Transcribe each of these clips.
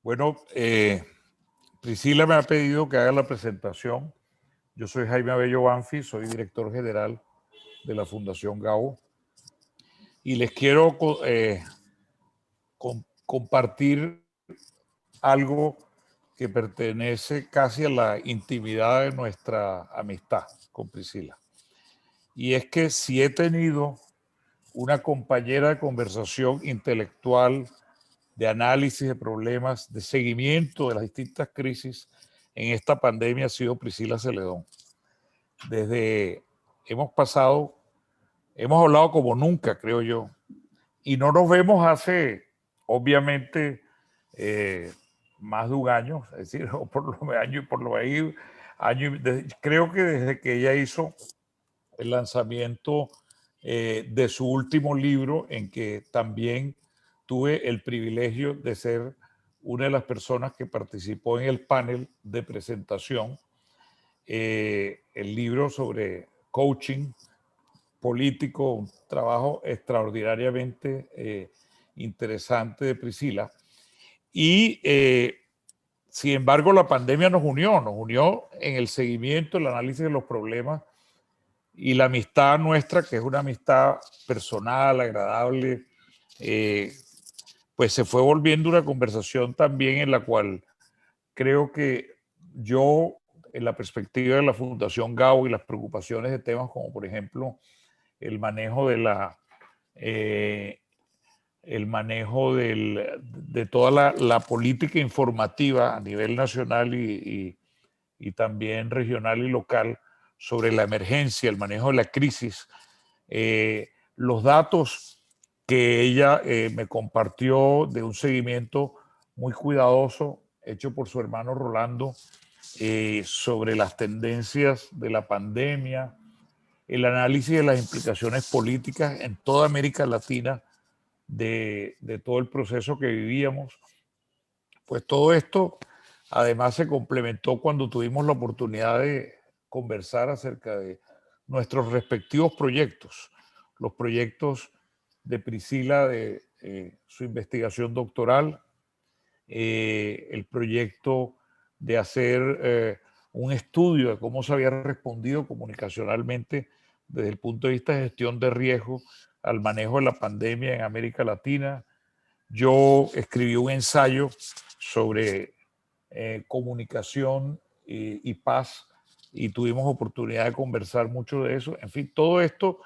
Bueno, Priscila me ha pedido que haga la presentación. Yo soy Jaime Abello Banfi, soy director general de la Fundación Gabo y les quiero compartir algo que pertenece casi a la intimidad de nuestra amistad con Priscila. Y es que si he tenido una compañera de conversación intelectual, de análisis de problemas, de seguimiento de las distintas crisis en esta pandemia, ha sido Priscila Celedón. Hemos hablado como nunca, creo yo, y no nos vemos hace, obviamente, más de un año, es decir, o por lo menos creo que desde que ella hizo el lanzamiento de su último libro, en que también tuve el privilegio de ser una de las personas que participó en el panel de presentación, el libro sobre coaching político, un trabajo extraordinariamente interesante de Priscila. Y sin embargo, la pandemia nos unió en el seguimiento, el análisis de los problemas y la amistad nuestra, que es una amistad personal, agradable, pues se fue volviendo una conversación también en la cual creo que yo, en la perspectiva de la Fundación Gabo y las preocupaciones de temas como, por ejemplo, el manejo de de toda la política informativa a nivel nacional y también regional y local sobre la emergencia, el manejo de la crisis, los datos que ella me compartió de un seguimiento muy cuidadoso hecho por su hermano Rolando sobre las tendencias de la pandemia, el análisis de las implicaciones políticas en toda América Latina de todo el proceso que vivíamos. Pues todo esto además se complementó cuando tuvimos la oportunidad de conversar acerca de nuestros respectivos proyectos, los proyectos de Priscila de su investigación doctoral, el proyecto de hacer un estudio de cómo se había respondido comunicacionalmente desde el punto de vista de gestión de riesgo al manejo de la pandemia en América Latina. Yo escribí un ensayo sobre comunicación y paz y tuvimos oportunidad de conversar mucho de eso. En fin, todo esto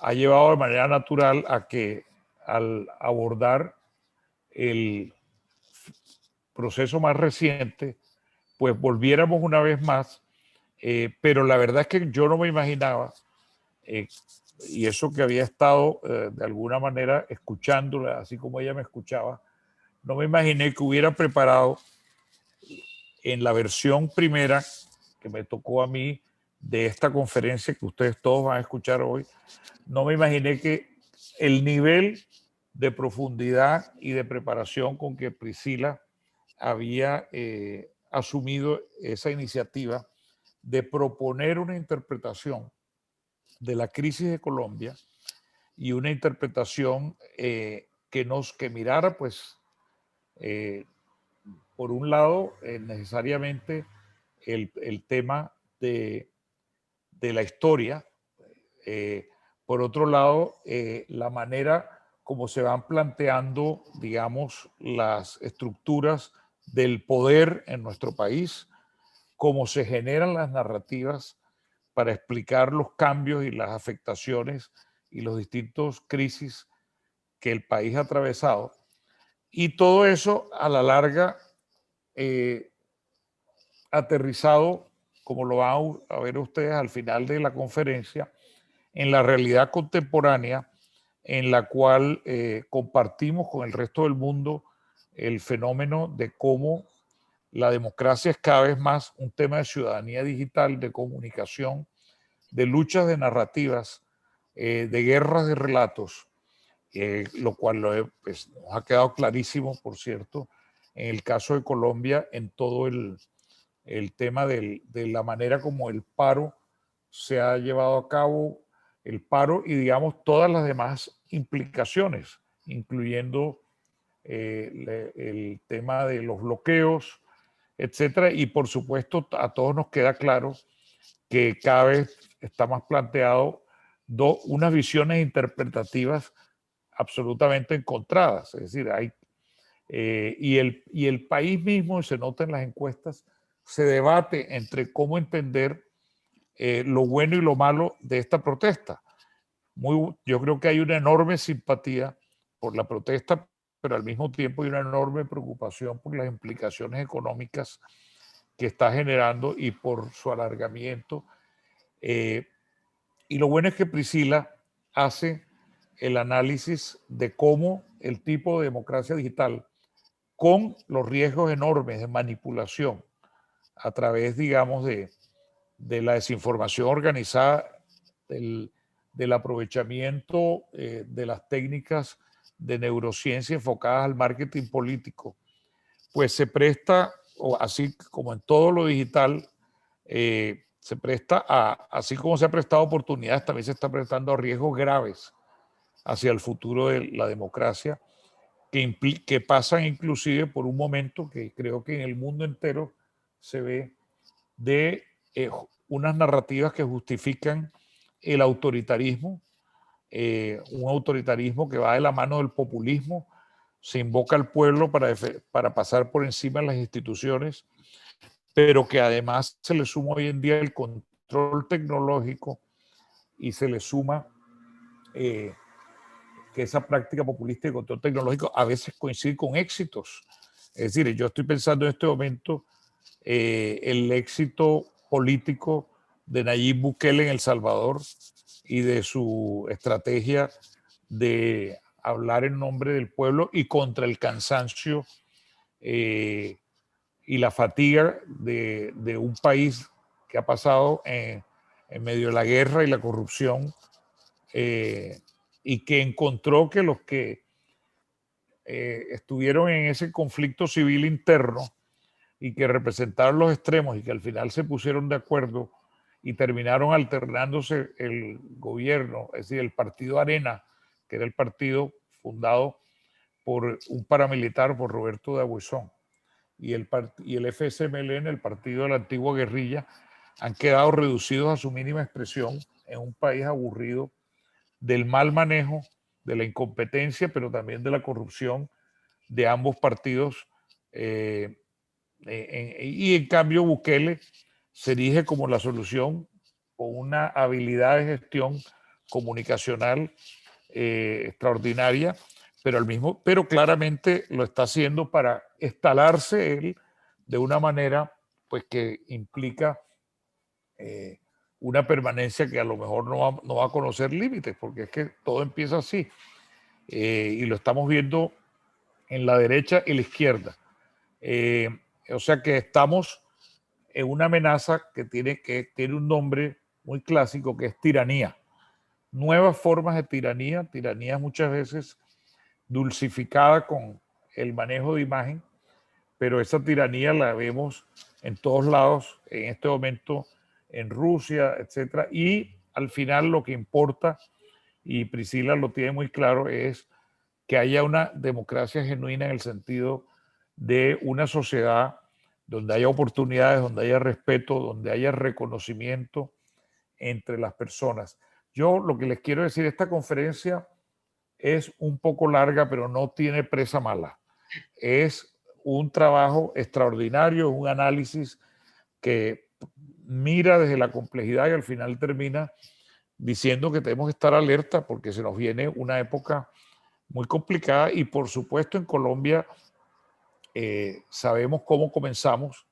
ha llevado de manera natural a que al abordar el proceso más reciente, pues volviéramos una vez más, pero la verdad es que yo no me imaginaba, y eso que había estado de alguna manera escuchándola, así como ella me escuchaba, no me imaginé que hubiera preparado en la versión primera que me tocó a mí de esta conferencia que ustedes todos van a escuchar hoy, no me imaginé que el nivel de profundidad y de preparación con que Priscila había asumido esa iniciativa de proponer una interpretación de la crisis de Colombia y una interpretación que mirara, pues, por un lado, necesariamente el tema de la historia, por otro lado, la manera como se van planteando, digamos, las estructuras del poder en nuestro país, cómo se generan las narrativas para explicar los cambios y las afectaciones y los distintos crisis que el país ha atravesado. Y todo eso a la larga aterrizado, como lo van a ver ustedes al final de la conferencia, en la realidad contemporánea en la cual compartimos con el resto del mundo el fenómeno de cómo la democracia es cada vez más un tema de ciudadanía digital, de comunicación, de luchas de narrativas, de guerras de relatos, lo cual pues, nos ha quedado clarísimo, por cierto, en el caso de Colombia, en todo el tema de la manera como el paro se ha llevado a cabo, el paro y digamos todas las demás implicaciones, incluyendo el tema de los bloqueos, etcétera. Y por supuesto, a todos nos queda claro que cada vez está más planteado unas visiones interpretativas absolutamente encontradas. Es decir, y el país mismo, se nota en las encuestas, se debate entre cómo entender lo bueno y lo malo de esta protesta. Yo creo que hay una enorme simpatía por la protesta, pero al mismo tiempo hay una enorme preocupación por las implicaciones económicas que está generando y por su alargamiento. Y lo bueno es que Priscila hace el análisis de cómo el tipo de democracia digital, con los riesgos enormes de manipulación a través, digamos, de la desinformación organizada, del, del aprovechamiento de las técnicas de neurociencia enfocadas al marketing político, pues se presta, o así como en todo lo digital, se presta así como se ha prestado oportunidades, también se está prestando a riesgos graves hacia el futuro de la democracia, que pasan inclusive por un momento que creo que en el mundo entero se ve de unas narrativas que justifican el autoritarismo, un autoritarismo que va de la mano del populismo, se invoca al pueblo para pasar por encima de las instituciones, pero que además se le suma hoy en día el control tecnológico y se le suma que esa práctica populista de control tecnológico a veces coincide con éxitos. Es decir, yo estoy pensando en este momento el éxito político de Nayib Bukele en El Salvador y de su estrategia de hablar en nombre del pueblo y contra el cansancio y la fatiga de un país que ha pasado en medio de la guerra y la corrupción y que encontró que los que estuvieron en ese conflicto civil interno y que representaron los extremos y que al final se pusieron de acuerdo y terminaron alternándose el gobierno, es decir, el partido Arena, que era el partido fundado por un paramilitar, por Roberto de Abuizón, y el FSMLN, el partido de la antigua guerrilla, han quedado reducidos a su mínima expresión en un país aburrido del mal manejo, de la incompetencia, pero también de la corrupción de ambos partidos. Y en cambio Bukele se erige como la solución con una habilidad de gestión comunicacional extraordinaria, pero claramente lo está haciendo para instalarse él de una manera pues que implica una permanencia que a lo mejor no va a conocer límites, porque es que todo empieza así. Y lo estamos viendo en la derecha y la izquierda. O sea que estamos en una amenaza que tiene un nombre muy clásico, que es tiranía. Nuevas formas de tiranía muchas veces dulcificada con el manejo de imagen, pero esa tiranía la vemos en todos lados, en este momento en Rusia, etcétera. Y al final lo que importa, y Priscila lo tiene muy claro, es que haya una democracia genuina en el sentido de una sociedad donde haya oportunidades, donde haya respeto, donde haya reconocimiento entre las personas. Yo lo que les quiero decir, esta conferencia es un poco larga, pero no tiene presa mala. Es un trabajo extraordinario, un análisis que mira desde la complejidad y al final termina diciendo que tenemos que estar alerta porque se nos viene una época muy complicada y por supuesto en Colombia sabemos cómo comenzamos,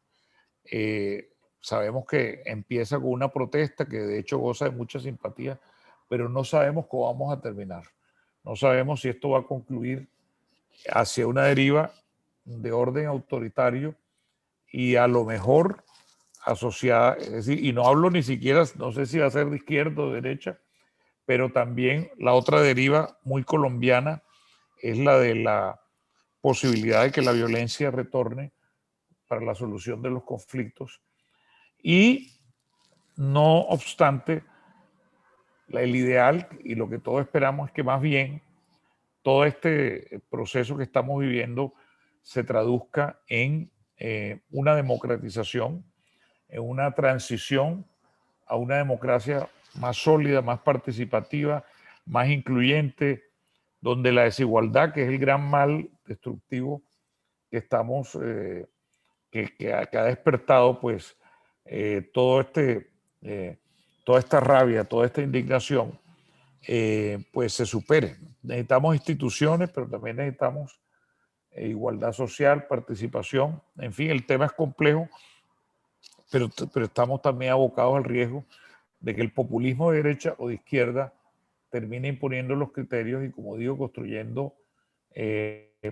sabemos que empieza con una protesta que de hecho goza de mucha simpatía, pero no sabemos cómo vamos a terminar. No sabemos si esto va a concluir hacia una deriva de orden autoritario y a lo mejor asociada, es decir, y no hablo ni siquiera, no sé si va a ser de izquierda o de derecha, pero también la otra deriva muy colombiana es la de la posibilidad de que la violencia retorne para la solución de los conflictos y no obstante, el ideal y lo que todos esperamos es que más bien todo este proceso que estamos viviendo se traduzca en una democratización, en una transición a una democracia más sólida, más participativa, más incluyente, donde la desigualdad, que es el gran mal destructivo que estamos, que ha despertado, pues, todo toda esta rabia, toda esta indignación, pues se supere. Necesitamos instituciones, pero también necesitamos igualdad social, participación. En fin, el tema es complejo, pero estamos también abocados al riesgo de que el populismo de derecha o de izquierda termine imponiendo los criterios y, como digo, construyendo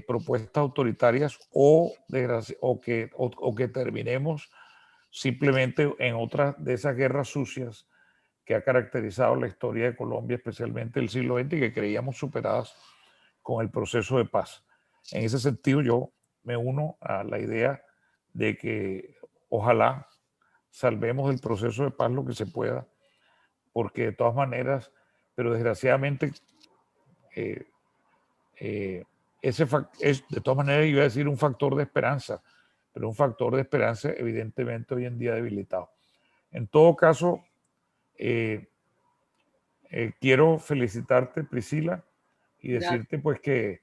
propuestas autoritarias o que terminemos simplemente en otra de esas guerras sucias que ha caracterizado la historia de Colombia, especialmente el siglo XX, y que creíamos superadas con el proceso de paz. En ese sentido, yo me uno a la idea de que ojalá salvemos del proceso de paz lo que se pueda, porque de todas maneras, pero desgraciadamente, eh, eh, de todas maneras iba a decir un factor de esperanza, pero un factor de esperanza evidentemente hoy en día debilitado. En todo caso, eh, quiero felicitarte, Priscila, y Gracias. decirte pues que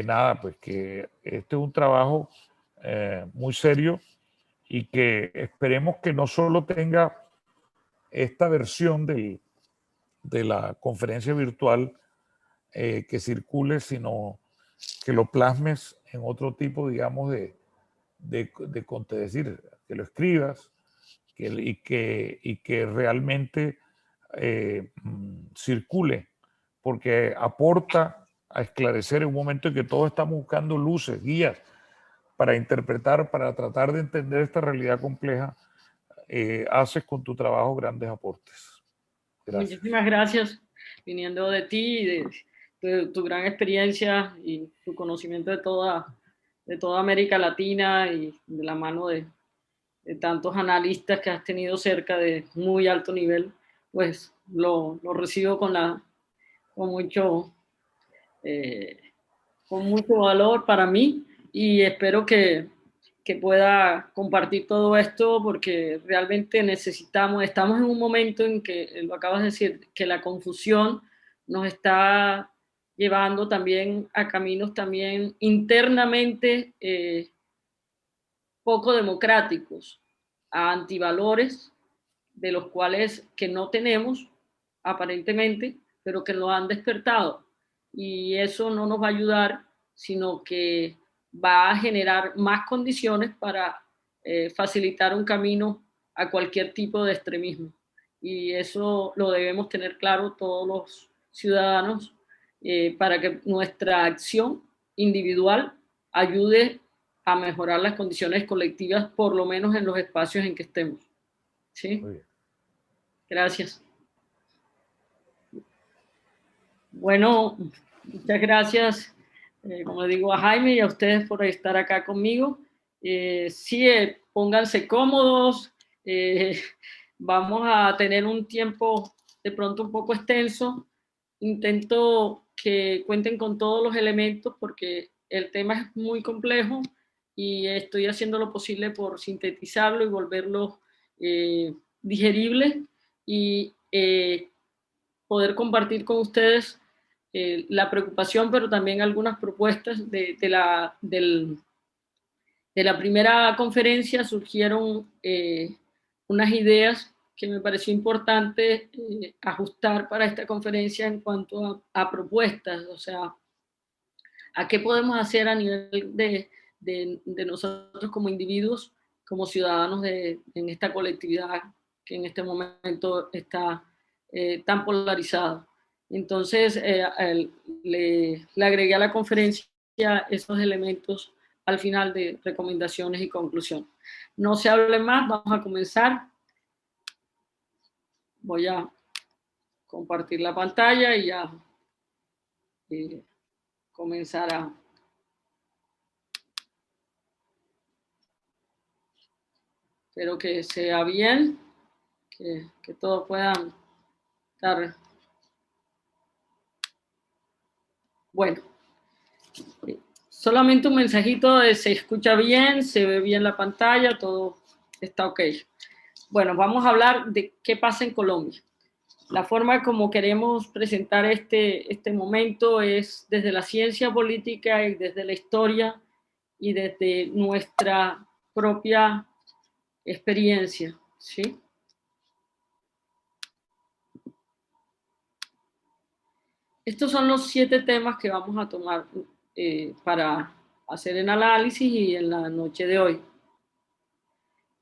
nada, pues que este es un trabajo muy serio y que esperemos que no solo tenga esta versión de la conferencia virtual que circule, sino que lo plasmes en otro tipo, digamos, de decir, que lo escribas y que realmente circule, porque aporta a esclarecer en un momento en que todos estamos buscando luces, guías para interpretar, para tratar de entender esta realidad compleja. Haces con tu trabajo grandes aportes. Gracias. Muchísimas gracias, viniendo de ti y de tu gran experiencia y tu conocimiento de toda América Latina y de la mano de tantos analistas que has tenido cerca de muy alto nivel, pues lo recibo con mucho, eh, con mucho valor para mí y espero que pueda compartir todo esto porque realmente necesitamos, estamos en un momento en que, lo acabas de decir, que la confusión nos está llevando también a caminos también internamente poco democráticos, a antivalores de los cuales que no tenemos aparentemente, pero que lo han despertado. Y eso no nos va a ayudar, sino que va a generar más condiciones para facilitar un camino a cualquier tipo de extremismo. Y eso lo debemos tener claro todos los ciudadanos para que nuestra acción individual ayude a mejorar las condiciones colectivas, por lo menos en los espacios en que estemos. ¿Sí? Muy bien. Gracias. Bueno, muchas gracias, como digo, a Jaime y a ustedes por estar acá conmigo. Sí, pónganse cómodos. eh, Vamos a tener un tiempo de pronto un poco extenso. Intento que cuenten con todos los elementos porque el tema es muy complejo y estoy haciendo lo posible por sintetizarlo y volverlo digerible y poder compartir con ustedes la preocupación, pero también algunas propuestas de la primera conferencia. Surgieron unas ideas que me pareció importante ajustar para esta conferencia en cuanto a propuestas, o sea, a qué podemos hacer a nivel de nosotros como individuos, como ciudadanos en esta colectividad que en este momento está tan polarizada. Entonces, le agregué a la conferencia esos elementos al final de recomendaciones y conclusión. No se hable más, vamos a comenzar. Voy a compartir la pantalla y ya comenzar a... Espero que sea bien, que todos puedan estar... Bueno, Solamente un mensajito de se escucha bien, se ve bien la pantalla, todo está ok. Bueno, vamos a hablar de qué pasa en Colombia. La forma como queremos presentar este momento es desde la ciencia política y desde la historia y desde nuestra propia experiencia, ¿sí? Estos son los 7 temas que vamos a tomar para hacer el análisis y en la noche de hoy.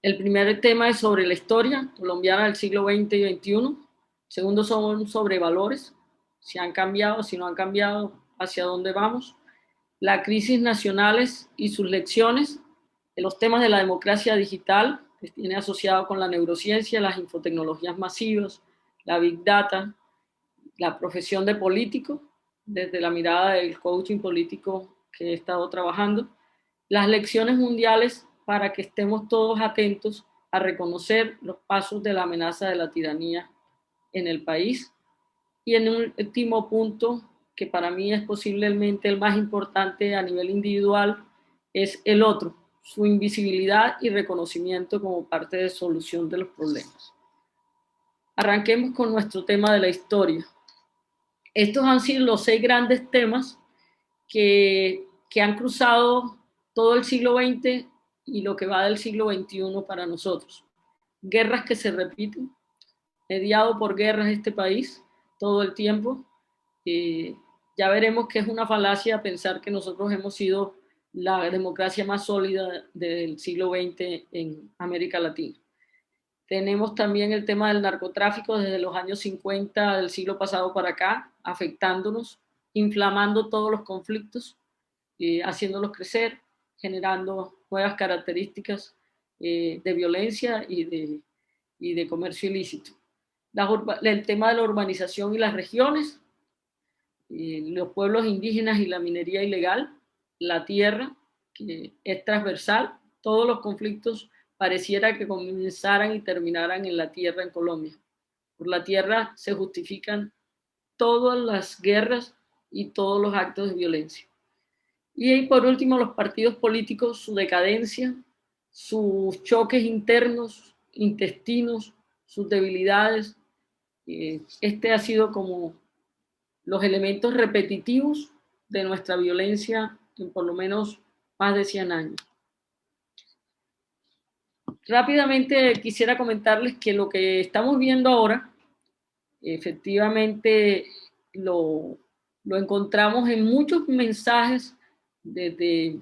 El primer tema es sobre la historia colombiana del siglo XX y XXI. Segundo son sobre valores, si han cambiado, si no han cambiado, hacia dónde vamos. La crisis nacionales y sus lecciones, los temas de la democracia digital, que tiene asociado con la neurociencia, las infotecnologías masivas, la big data, la profesión de político, desde la mirada del coaching político que he estado trabajando, las lecciones mundiales para que estemos todos atentos a reconocer los pasos de la amenaza de la tiranía en el país. Y en un último punto, que para mí es posiblemente el más importante a nivel individual, es el otro, su invisibilidad y reconocimiento como parte de solución de los problemas. Arranquemos con nuestro tema de la historia. Estos han sido los 6 grandes temas que han cruzado todo el siglo XX y lo que va del siglo XXI para nosotros. Guerras que se repiten, mediado por guerras este país todo el tiempo. Ya veremos que es una falacia pensar que nosotros hemos sido la democracia más sólida del siglo XX en América Latina. Tenemos también el tema del narcotráfico desde los años 50 del siglo pasado para acá, afectándonos, inflamando todos los conflictos, haciéndolos crecer, generando nuevas características de violencia y de comercio ilícito. El tema de la urbanización y las regiones, los pueblos indígenas y la minería ilegal, la tierra, que es transversal, todos los conflictos pareciera que comenzaran y terminaran en la tierra en Colombia. Por la tierra se justifican todas las guerras y todos los actos de violencia. Y por último, los partidos políticos, su decadencia, sus choques internos, intestinos, sus debilidades. Este ha sido como los elementos repetitivos de nuestra violencia en por lo menos más de 100 años. Rápidamente quisiera comentarles que lo que estamos viendo ahora, efectivamente lo encontramos en muchos mensajes desde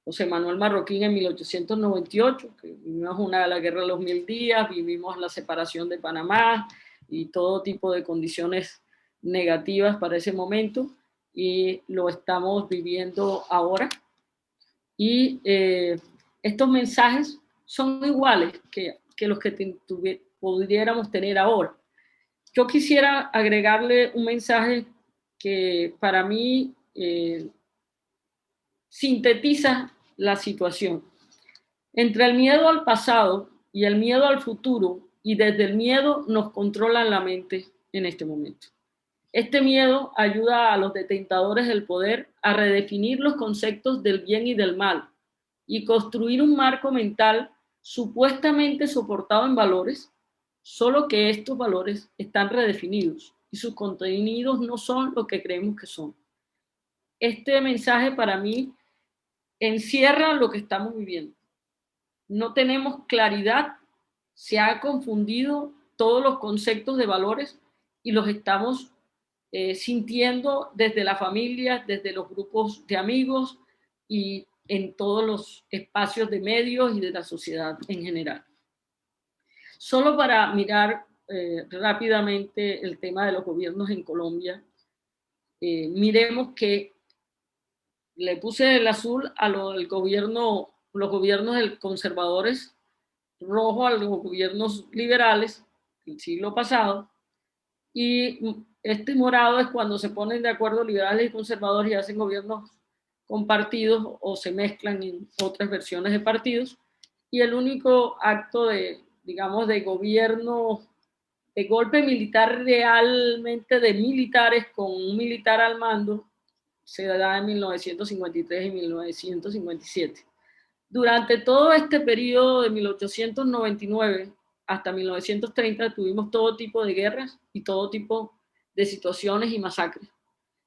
José Manuel Marroquín en 1898, que vivimos la guerra de los 1000 días, vivimos la separación de Panamá y todo tipo de condiciones negativas para ese momento, y lo estamos viviendo ahora. Y estos mensajes son iguales que los que pudiéramos tener ahora. Yo quisiera agregarle un mensaje que para mí sintetiza la situación. Entre el miedo al pasado y el miedo al futuro, y desde el miedo nos controlan la mente en este momento. Este miedo ayuda a los detentadores del poder a redefinir los conceptos del bien y del mal y construir un marco mental supuestamente soportado en valores, solo que estos valores están redefinidos y sus contenidos no son lo que creemos que son. Este mensaje para mí encierra lo que estamos viviendo. No tenemos claridad, se ha confundido todos los conceptos de valores y los estamos sintiendo desde la familia, desde los grupos de amigos y en todos los espacios de medios y de la sociedad en general. Solo para mirar rápidamente el tema de los gobiernos en Colombia, miremos que le puse el azul a los gobiernos de conservadores, rojo a los gobiernos liberales del siglo pasado, y este morado es cuando se ponen de acuerdo liberales y conservadores y hacen gobiernos compartidos o se mezclan en otras versiones de partidos. Y el único acto digamos, de gobierno, de golpe militar realmente de militares con un militar al mando, se da en 1953 y 1957. Durante todo este periodo de 1899 hasta 1930 tuvimos todo tipo de guerras y todo tipo de situaciones y masacres.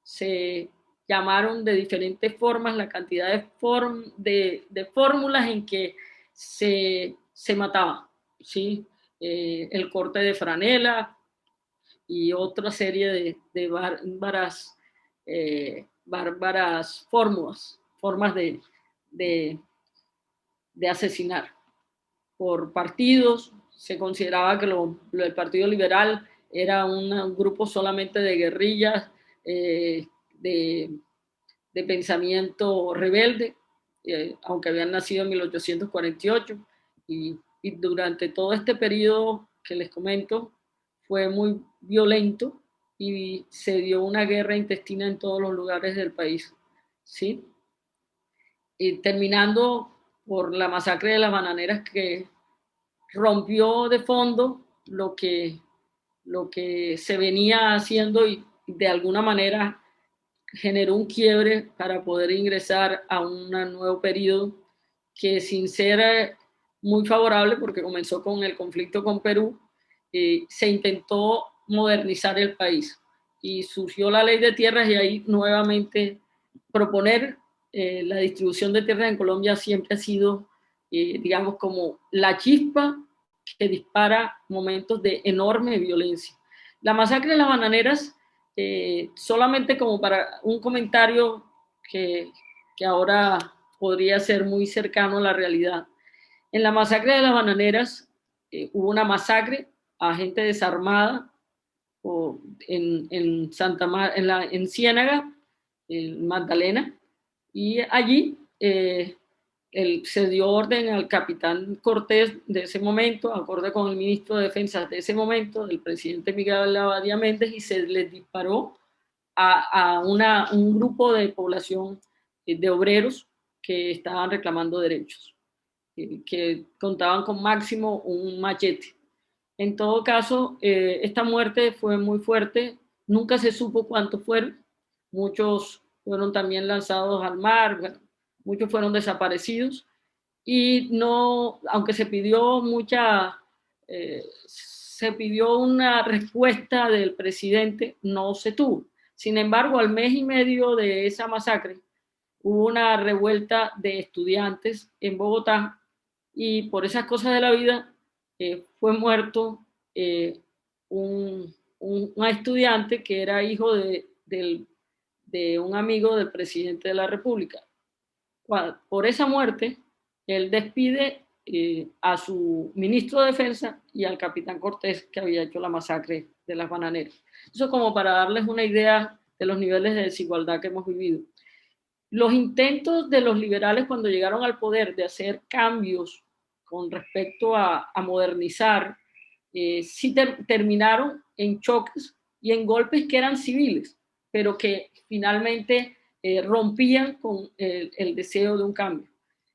Se llamaron de diferentes formas la cantidad de fórmulas en que se mataba, ¿sí? El corte de franela y otra serie de bárbaras formas de, de asesinar por partidos. Se consideraba que el Partido Liberal era un grupo solamente de guerrillas, de, de pensamiento rebelde, aunque habían nacido en 1848, y durante todo este periodo que les comento fue muy violento y se dio una guerra intestina en todos los lugares del país, ¿sí? Y terminando por la masacre de las bananeras, que rompió de fondo lo que se venía haciendo y de alguna manera generó un quiebre para poder ingresar a un nuevo periodo que, sin ser muy favorable, porque comenzó con el conflicto con Perú, se intentó modernizar el país y surgió la ley de tierras, y ahí nuevamente proponer la distribución de tierras en Colombia siempre ha sido, digamos, como la chispa que dispara momentos de enorme violencia. La masacre de las bananeras, solamente como para un comentario que ahora podría ser muy cercano a la realidad. En la masacre de las bananeras hubo una masacre a gente desarmada en en Ciénaga, en Magdalena, y allí se dio orden al capitán Cortés de ese momento, acorde con el ministro de Defensa de ese momento, el presidente Miguel Abadía Méndez, y se les disparó a un grupo de población de obreros que estaban reclamando derechos, que contaban con máximo un machete. En todo caso, esta muerte fue muy fuerte, nunca se supo cuántos fueron, muchos fueron también lanzados al mar, bueno, muchos fueron desaparecidos, y no, aunque se pidió una respuesta del presidente, no se tuvo. Sin embargo, al mes y medio de esa masacre, hubo una revuelta de estudiantes en Bogotá, y por esas cosas de la vida fue muerto eh, un estudiante que era hijo de un amigo del presidente de la República. Por esa muerte, él despide a su ministro de Defensa y al capitán Cortés, que había hecho la masacre de las bananeras. Eso como para darles una idea de los niveles de desigualdad que hemos vivido. Los intentos de los liberales cuando llegaron al poder de hacer cambios con respecto a modernizar, sí terminaron en choques y en golpes que eran civiles, pero que finalmente rompían con el deseo de un cambio.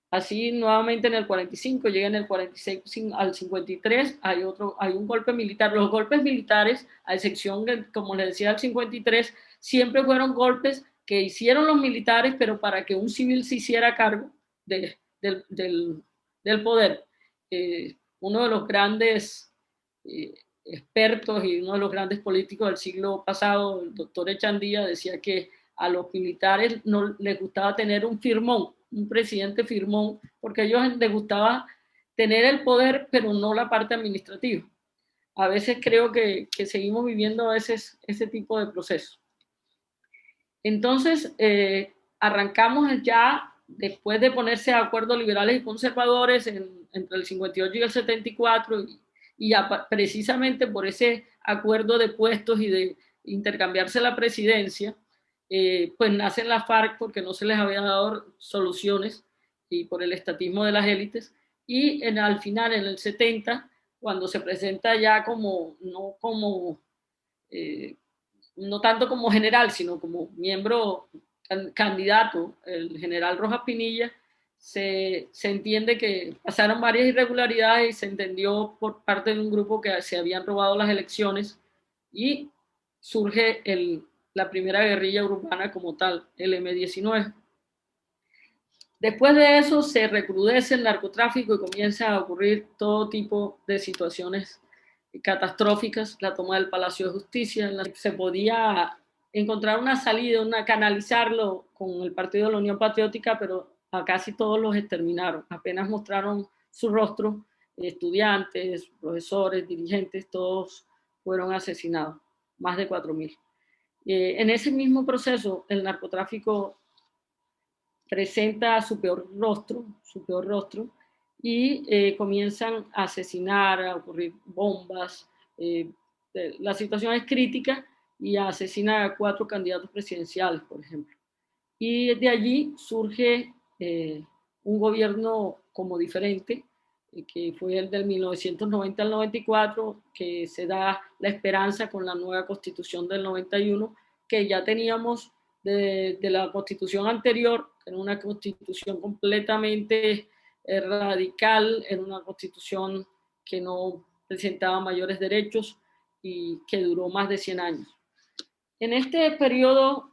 Así, nuevamente en el 45, llega en el 46 al 53, hay un golpe militar. Los golpes militares, a excepción, como les decía, del 53, siempre fueron golpes que hicieron los militares, pero para que un civil se hiciera cargo del poder. Uno de los grandes expertos y uno de los grandes políticos del siglo pasado, el doctor Echandía, decía que a los militares no les gustaba tener un firmón, un presidente firmón, porque a ellos les gustaba tener el poder, pero no la parte administrativa. A veces creo que seguimos viviendo a veces ese tipo de procesos. Entonces, arrancamos ya, después de ponerse de acuerdo liberales y conservadores entre el 58 y el 74, y ya precisamente por ese acuerdo de puestos y de intercambiarse la presidencia, pues nacen las FARC porque no se les había dado soluciones y por el estatismo de las élites, y al final, en el 70, cuando se presenta ya no tanto como general, sino como miembro candidato, el general Rojas Pinilla, se entiende que pasaron varias irregularidades y se entendió por parte de un grupo que se habían robado las elecciones, y surge la primera guerrilla urbana como tal, el M-19. Después de eso se recrudece el narcotráfico y comienza a ocurrir todo tipo de situaciones catastróficas, la toma del Palacio de Justicia, en la que se podía encontrar una salida, canalizarlo con el Partido de la Unión Patriótica, pero a casi todos los exterminaron, apenas mostraron su rostro, estudiantes, profesores, dirigentes, todos fueron asesinados, más de 4.000. En ese mismo proceso, el narcotráfico presenta su peor rostro y comienzan a asesinar, a ocurrir bombas. La situación es crítica y asesina a 4 candidatos presidenciales, por ejemplo. Y de allí surge un gobierno como diferente, que fue el del 1990 al 94, que se da la esperanza con la nueva constitución del 91, que ya teníamos de la constitución anterior, que era una constitución completamente radical, era una constitución que no presentaba mayores derechos y que duró más de 100 años. En este periodo,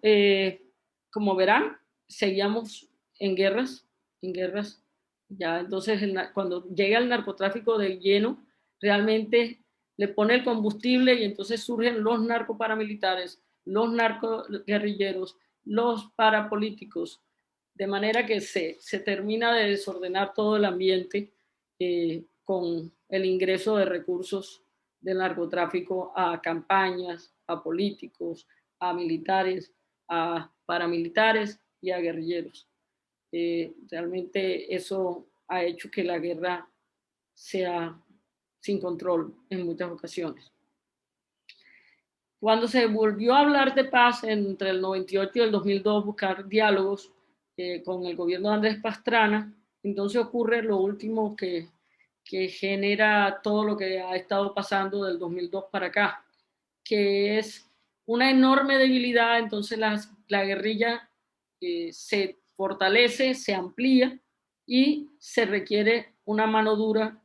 como verán, seguíamos en guerras, ya entonces cuando llega el narcotráfico del lleno, realmente le pone el combustible y entonces surgen los narcoparamilitares, los narcoguerrilleros, los parapolíticos, de manera que se termina de desordenar todo el ambiente con el ingreso de recursos del narcotráfico a campañas, a políticos, a militares, a paramilitares y a guerrilleros. Realmente eso ha hecho que la guerra sea sin control en muchas ocasiones. Cuando se volvió a hablar de paz entre el 98 y el 2002, buscar diálogos con el gobierno de Andrés Pastrana, entonces ocurre lo último que genera todo lo que ha estado pasando del 2002 para acá, que es una enorme debilidad. Entonces la guerrilla se fortalece, se amplía y se requiere una mano dura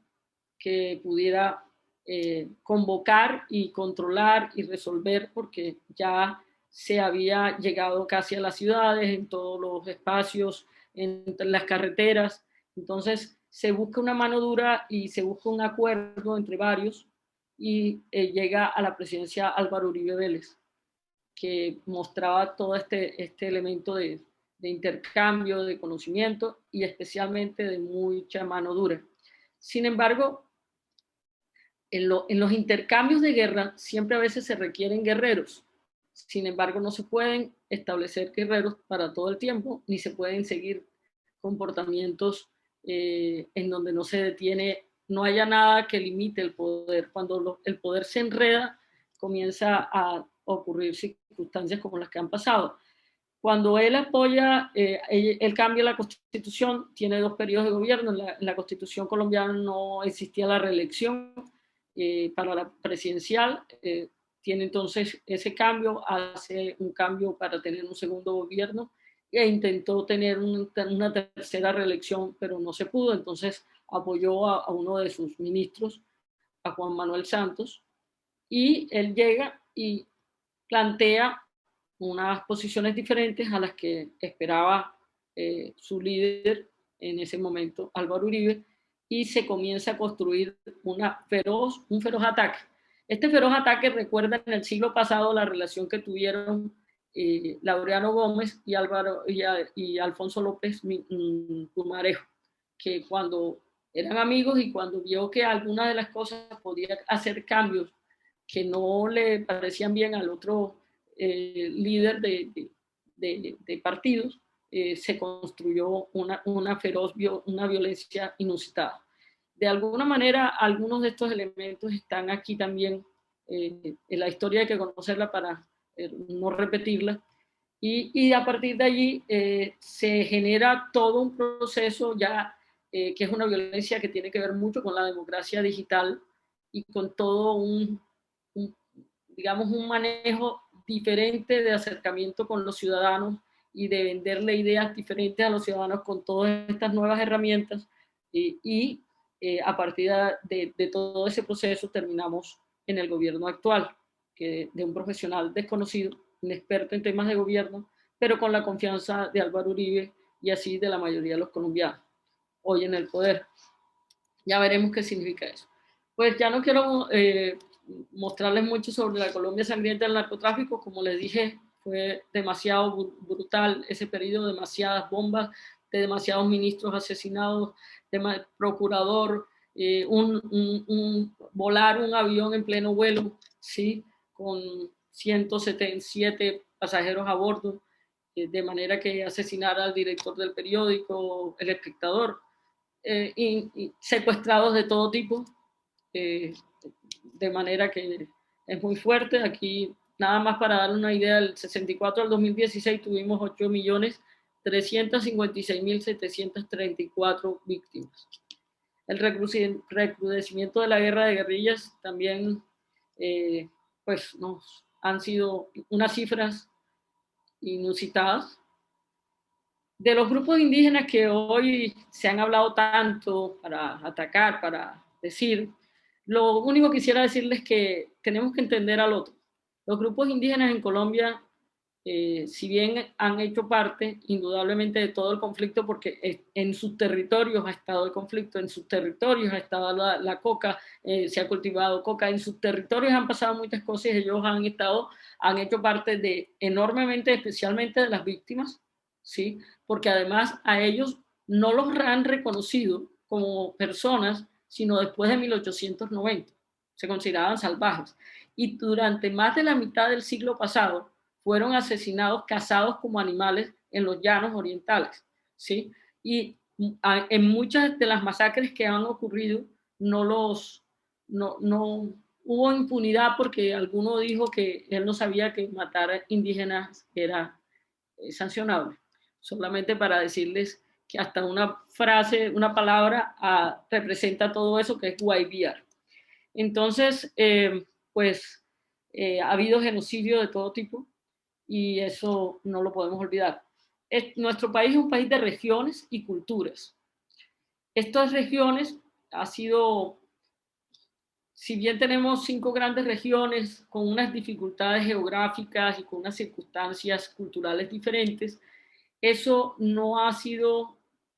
que pudiera convocar y controlar y resolver, porque ya se había llegado casi a las ciudades, en todos los espacios, en las carreteras. Entonces se busca una mano dura y se busca un acuerdo entre varios y llega a la presidencia Álvaro Uribe Vélez, que mostraba todo este elemento de intercambio, de conocimiento y especialmente de mucha mano dura. Sin embargo, en los intercambios de guerra siempre a veces se requieren guerreros. Sin embargo, no se pueden establecer guerreros para todo el tiempo, ni se pueden seguir comportamientos en donde no se detiene, no haya nada que limite el poder. Cuando el poder se enreda, comienza a ocurrir circunstancias como las que han pasado. Cuando él apoya, él cambia la constitución, tiene 2 periodos de gobierno. En la constitución colombiana no existía la reelección para la presidencial. Tiene entonces ese cambio, hace un cambio para tener un segundo gobierno e intentó tener una tercera reelección, pero no se pudo. Entonces apoyó a uno de sus ministros, a Juan Manuel Santos, y él llega y plantea unas posiciones diferentes a las que esperaba su líder en ese momento, Álvaro Uribe, y se comienza a construir un feroz ataque. Este feroz ataque recuerda en el siglo pasado la relación que tuvieron Laureano Gómez y Alfonso López Pumarejo, que cuando eran amigos y cuando vio que alguna de las cosas podía hacer cambios que no le parecían bien al otro líder de partidos, se construyó una violencia inusitada. De alguna manera, algunos de estos elementos están aquí también. En la historia hay que conocerla para no repetirla. Y a partir de allí se genera todo un proceso ya que es una violencia que tiene que ver mucho con la democracia digital y con todo digamos, un manejo diferente de acercamiento con los ciudadanos y de venderle ideas diferentes a los ciudadanos con todas estas nuevas herramientas. A partir de todo ese proceso terminamos en el gobierno actual, que de un profesional desconocido inexperto en temas de gobierno, pero con la confianza de Álvaro Uribe y así de la mayoría de los colombianos hoy en el poder. Ya veremos qué significa eso. Pues ya no quiero mostrarles mucho sobre la Colombia sangrienta del narcotráfico. Como les dije, fue demasiado brutal ese periodo, demasiadas bombas, de demasiados ministros asesinados, procurador, volar un avión en pleno vuelo, ¿sí? Con 177 pasajeros a bordo, de manera que asesinara al director del periódico, El Espectador, y secuestrados de todo tipo, eh, de manera que es muy fuerte. Aquí, nada más para dar una idea, del 64 al 2016 tuvimos 8.356.734 víctimas. El recrudecimiento de la guerra de guerrillas también, pues nos han sido unas cifras inusitadas. De los grupos indígenas que hoy se han hablado tanto para atacar, para decir, lo único que quisiera decirles es que tenemos que entender al otro. Los grupos indígenas en Colombia, si bien han hecho parte indudablemente de todo el conflicto, porque en sus territorios ha estado el conflicto, en sus territorios ha estado la coca, se ha cultivado coca, en sus territorios han pasado muchas cosas y ellos han hecho parte de enormemente, especialmente de las víctimas, ¿sí? Porque además a ellos no los han reconocido como personas, sino después de 1890. Se consideraban salvajes. Y durante más de la mitad del siglo pasado fueron asesinados, cazados como animales en los llanos orientales, ¿sí? Y en muchas de las masacres que han ocurrido no hubo impunidad porque alguno dijo que él no sabía que matar a indígenas era sancionable. Solamente para decirles que hasta una frase, una palabra representa todo eso, que es guaybiar. Entonces, pues ha habido genocidio de todo tipo y eso no lo podemos olvidar. Nuestro país es un país de regiones y culturas. Estas regiones ha sido, si bien tenemos 5 grandes regiones con unas dificultades geográficas y con unas circunstancias culturales diferentes, eso no ha sido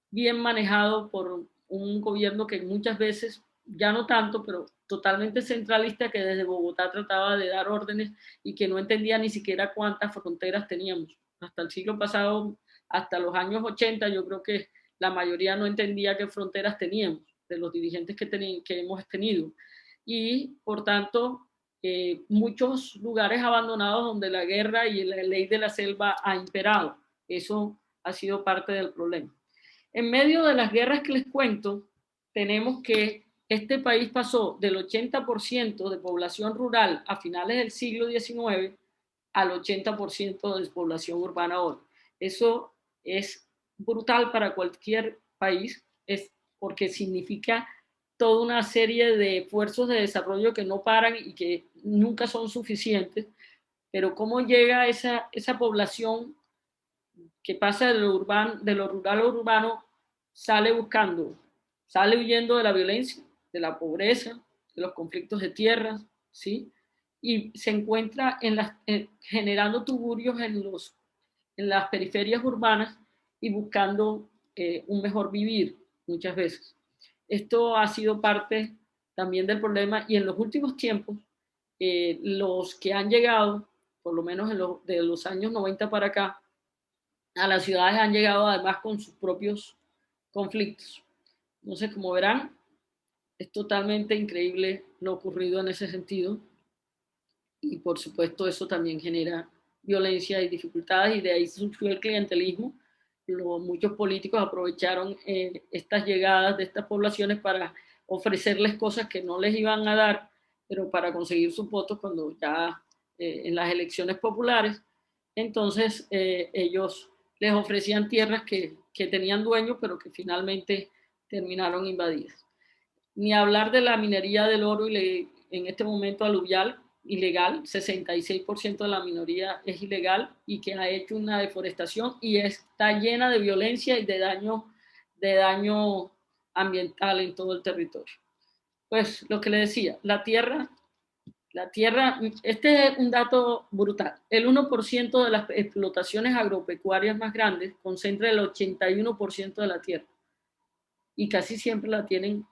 bien manejado por un gobierno que muchas veces, ya no tanto, pero totalmente centralista, que desde Bogotá trataba de dar órdenes y que no entendía ni siquiera cuántas fronteras teníamos. Hasta el siglo pasado, hasta los años 80, yo creo que la mayoría no entendía qué fronteras teníamos, de los dirigentes que hemos tenido. Y por tanto, muchos lugares abandonados donde la guerra y la ley de la selva ha imperado. Eso ha sido parte del problema. En medio de las guerras que les cuento, tenemos que este país pasó del 80% de población rural a finales del siglo XIX al 80% de población urbana hoy. Eso es brutal para cualquier país, es porque significa toda una serie de esfuerzos de desarrollo que no paran y que nunca son suficientes, pero cómo llega esa población que pasa de lo rural a urbano, sale huyendo de la violencia, de la pobreza, de los conflictos de tierras, ¿sí? Y se encuentra generando tugurios en las periferias urbanas y buscando un mejor vivir muchas veces. Esto ha sido parte también del problema y en los últimos tiempos, los que han llegado, por lo menos de los años 90 para acá, a las ciudades han llegado además con sus propios conflictos. Entonces, como verán, es totalmente increíble lo ocurrido en ese sentido y por supuesto eso también genera violencia y dificultades y de ahí surgió el clientelismo. Muchos políticos aprovecharon estas llegadas de estas poblaciones para ofrecerles cosas que no les iban a dar, pero para conseguir sus votos cuando ya en las elecciones populares, entonces ellos les ofrecían tierras que tenían dueños, pero que finalmente terminaron invadidas. Ni hablar de la minería del oro en este momento aluvial, ilegal, 66% de la minoría es ilegal y que ha hecho una deforestación y está llena de violencia y de daño ambiental en todo el territorio. Pues lo que le decía, la tierra La tierra, este es un dato brutal, el 1% de las explotaciones agropecuarias más grandes concentra el 81% de la tierra y casi siempre la tienen,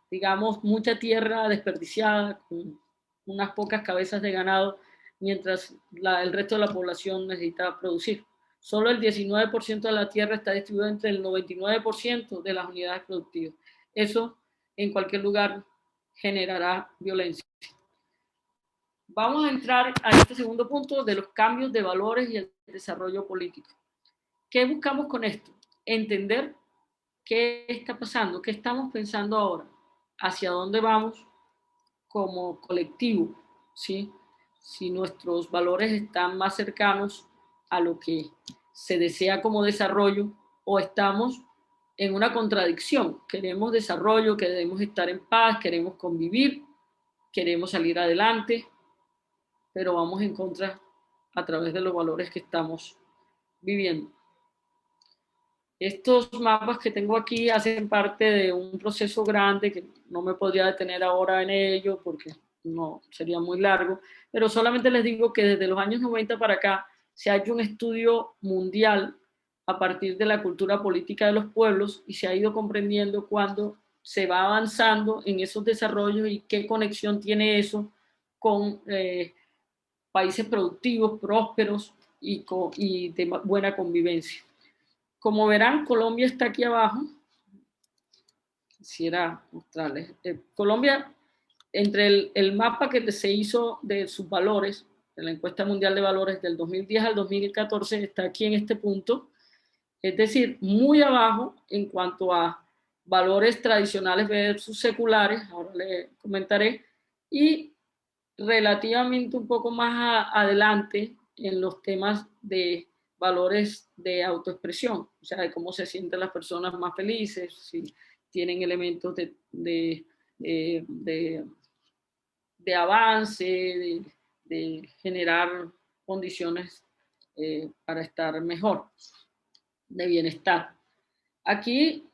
digamos, mucha tierra desperdiciada con unas pocas cabezas de ganado, mientras el resto de la población necesita producir. Solo el 19% de la tierra está distribuida entre el 99% de las unidades productivas. Eso en cualquier lugar generará violencia. Vamos a entrar a este segundo punto de los cambios de valores y el desarrollo político. ¿Qué buscamos con esto? Entender qué está pasando, qué estamos pensando ahora, hacia dónde vamos como colectivo, ¿sí? Si nuestros valores están más cercanos a lo que se desea como desarrollo o estamos en una contradicción. Queremos desarrollo, queremos estar en paz, queremos convivir, queremos salir adelante, pero vamos en contra a través de los valores que estamos viviendo. Estos mapas que tengo aquí hacen parte de un proceso grande que no me podría detener ahora en ello porque no sería muy largo, pero solamente les digo que desde los años 90 para acá se ha hecho un estudio mundial a partir de la cultura política de los pueblos y se ha ido comprendiendo cuándo se va avanzando en esos desarrollos y qué conexión tiene eso con países productivos, prósperos y de buena convivencia. Como verán, Colombia está aquí abajo. Quisiera mostrarles. Colombia, entre el mapa que se hizo de sus valores, de la encuesta mundial de valores del 2010 al 2014, está aquí en este punto. Es decir, muy abajo en cuanto a valores tradicionales versus seculares, ahora les comentaré, y relativamente un poco más adelante en los temas de valores de autoexpresión, o sea, de cómo se sienten las personas más felices, si tienen elementos de avance, de generar condiciones para estar mejor, de bienestar. Aquí,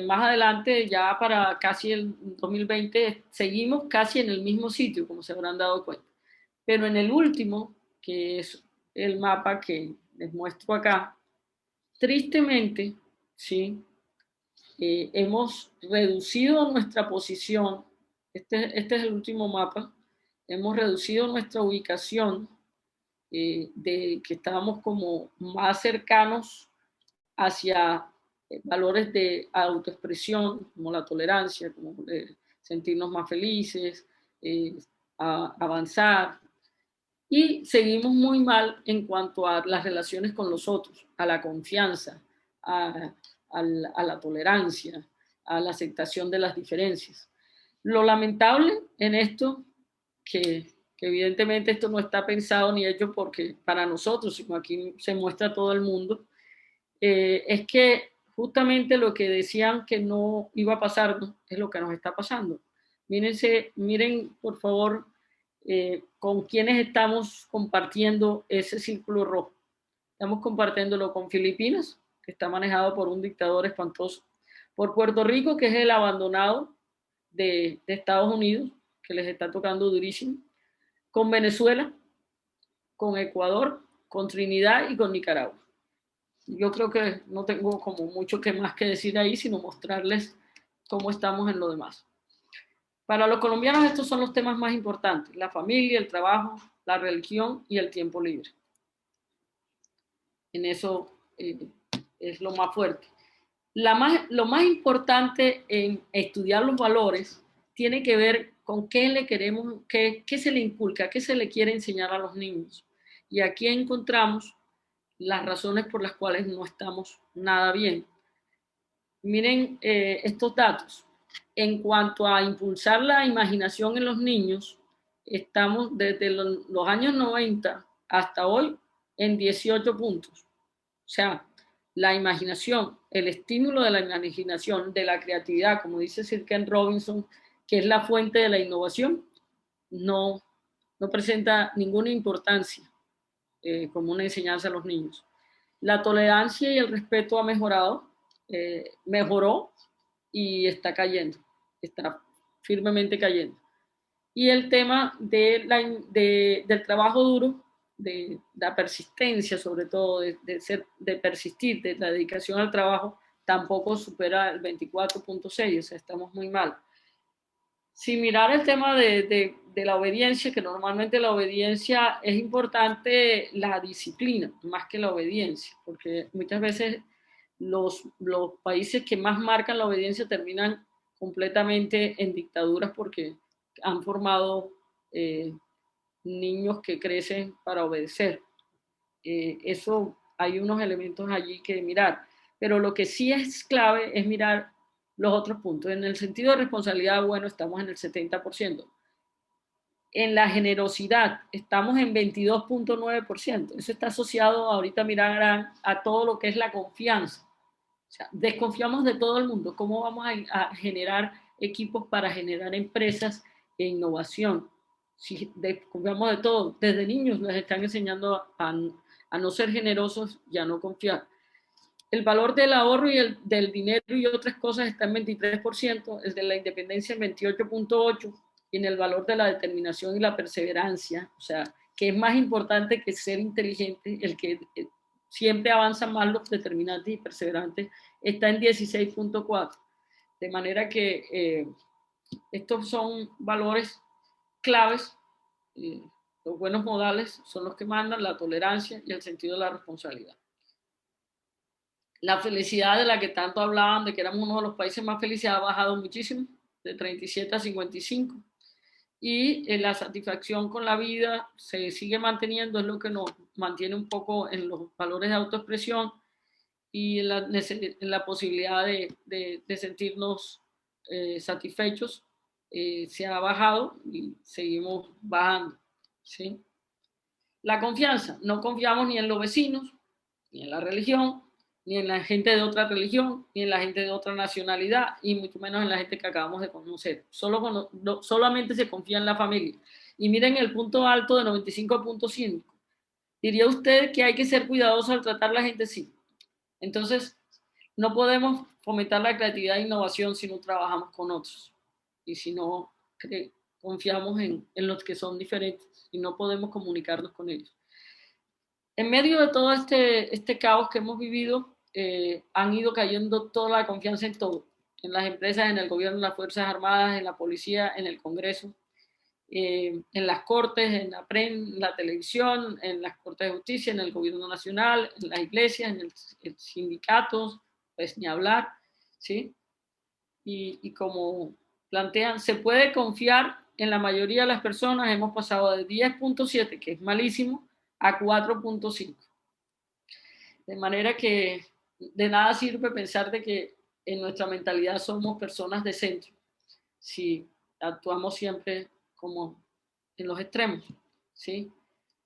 más adelante, ya para casi el 2020, seguimos casi en el mismo sitio, como se habrán dado cuenta. Pero en el último, que es el mapa que les muestro acá, tristemente, ¿sí? Hemos reducido nuestra posición, este es el último mapa, hemos reducido nuestra ubicación de que estábamos como más cercanos hacia valores de autoexpresión, como la tolerancia, como sentirnos más felices, avanzar. Y seguimos muy mal en cuanto a las relaciones con los otros, a la confianza, a la tolerancia, a la aceptación de las diferencias. Lo lamentable en esto, que evidentemente esto no está pensado ni hecho porque para nosotros, sino aquí se muestra a todo el mundo, es que justamente lo que decían que no iba a pasar es lo que nos está pasando. Miren por favor con quienes estamos compartiendo ese círculo rojo. Estamos compartiéndolo con Filipinas, que está manejado por un dictador espantoso, por Puerto Rico, que es el abandonado de Estados Unidos, que les está tocando durísimo, con Venezuela, con Ecuador, con Trinidad y con Nicaragua. Yo creo que no tengo como mucho que más que decir ahí, sino mostrarles cómo estamos en lo demás. Para los colombianos estos son los temas más importantes: la familia, el trabajo, la religión y el tiempo libre. En eso es lo más fuerte. Lo más importante en estudiar los valores tiene que ver con qué le queremos, qué se le inculca, qué se le quiere enseñar a los niños. Y aquí encontramos las razones por las cuales no estamos nada bien. Miren estos datos. En cuanto a impulsar la imaginación en los niños, estamos desde los años 90 hasta hoy en 18 puntos. O sea, la imaginación, el estímulo de la imaginación, de la creatividad, como dice Sir Ken Robinson, que es la fuente de la innovación, no presenta ninguna importancia como una enseñanza a los niños. La tolerancia y el respeto ha mejorado, mejoró y está cayendo, está firmemente cayendo. y el tema del trabajo duro, de la persistencia, sobre todo, de persistir, de la dedicación al trabajo, tampoco supera el 24.6, o sea, estamos muy mal. Si mirar el tema de la obediencia, que normalmente la obediencia es importante, la disciplina, más que la obediencia, porque muchas veces los países que más marcan la obediencia terminan completamente en dictaduras porque han formado eh, niños que crecen para obedecer. Eso hay unos elementos allí que mirar. Pero lo que sí es clave es mirar los otros puntos. En el sentido de responsabilidad, bueno, estamos en el 70%. En la generosidad, estamos en 22.9%. Eso está asociado, ahorita mirarán, a todo lo que es la confianza. O sea, desconfiamos de todo el mundo. ¿Cómo vamos a generar equipos para generar empresas e innovación? Si desconfiamos de todo, desde niños les están enseñando a no ser generosos y a no confiar. El valor del ahorro y del dinero y otras cosas está en 23%, el de la independencia en 28.8% y en el valor de la determinación y la perseverancia, o sea, que es más importante que ser inteligente, el que siempre avanzan más los determinantes y perseverantes, está en 16.4%. De manera que estos son valores claves. Los buenos modales son los que mandan, la tolerancia y el sentido de la responsabilidad. La felicidad de la que tanto hablaban, de que éramos uno de los países más felices, ha bajado muchísimo, de 37 a 55. Y la satisfacción con la vida se sigue manteniendo, es lo que nos mantiene un poco en los valores de autoexpresión y en la posibilidad de sentirnos satisfechos. Se ha bajado y seguimos bajando, ¿sí? La confianza, no confiamos ni en los vecinos, ni en la religión, ni en la gente de otra religión, ni en la gente de otra nacionalidad, y mucho menos en la gente que acabamos de conocer. Solamente se confía en la familia. Y miren el punto alto de 95.5. ¿Diría usted que hay que ser cuidadoso al tratar a la gente? Sí. Entonces, no podemos fomentar la creatividad e innovación si no trabajamos con otros y si no confiamos en los que son diferentes y no podemos comunicarnos con ellos. En medio de todo este caos que hemos vivido, han ido cayendo toda la confianza en todo, en las empresas, en el gobierno, en las Fuerzas Armadas, en la policía, en el Congreso, en las cortes, en la prensa, en la televisión, en las cortes de justicia, en el gobierno nacional, en las iglesias, en el sindicatos, pues ni hablar, ¿sí? Y como plantean, se puede confiar en la mayoría de las personas, hemos pasado de 10.7, que es malísimo, a 4.5. De manera que de nada sirve pensar de que en nuestra mentalidad somos personas de centro si actuamos siempre como en los extremos, ¿sí?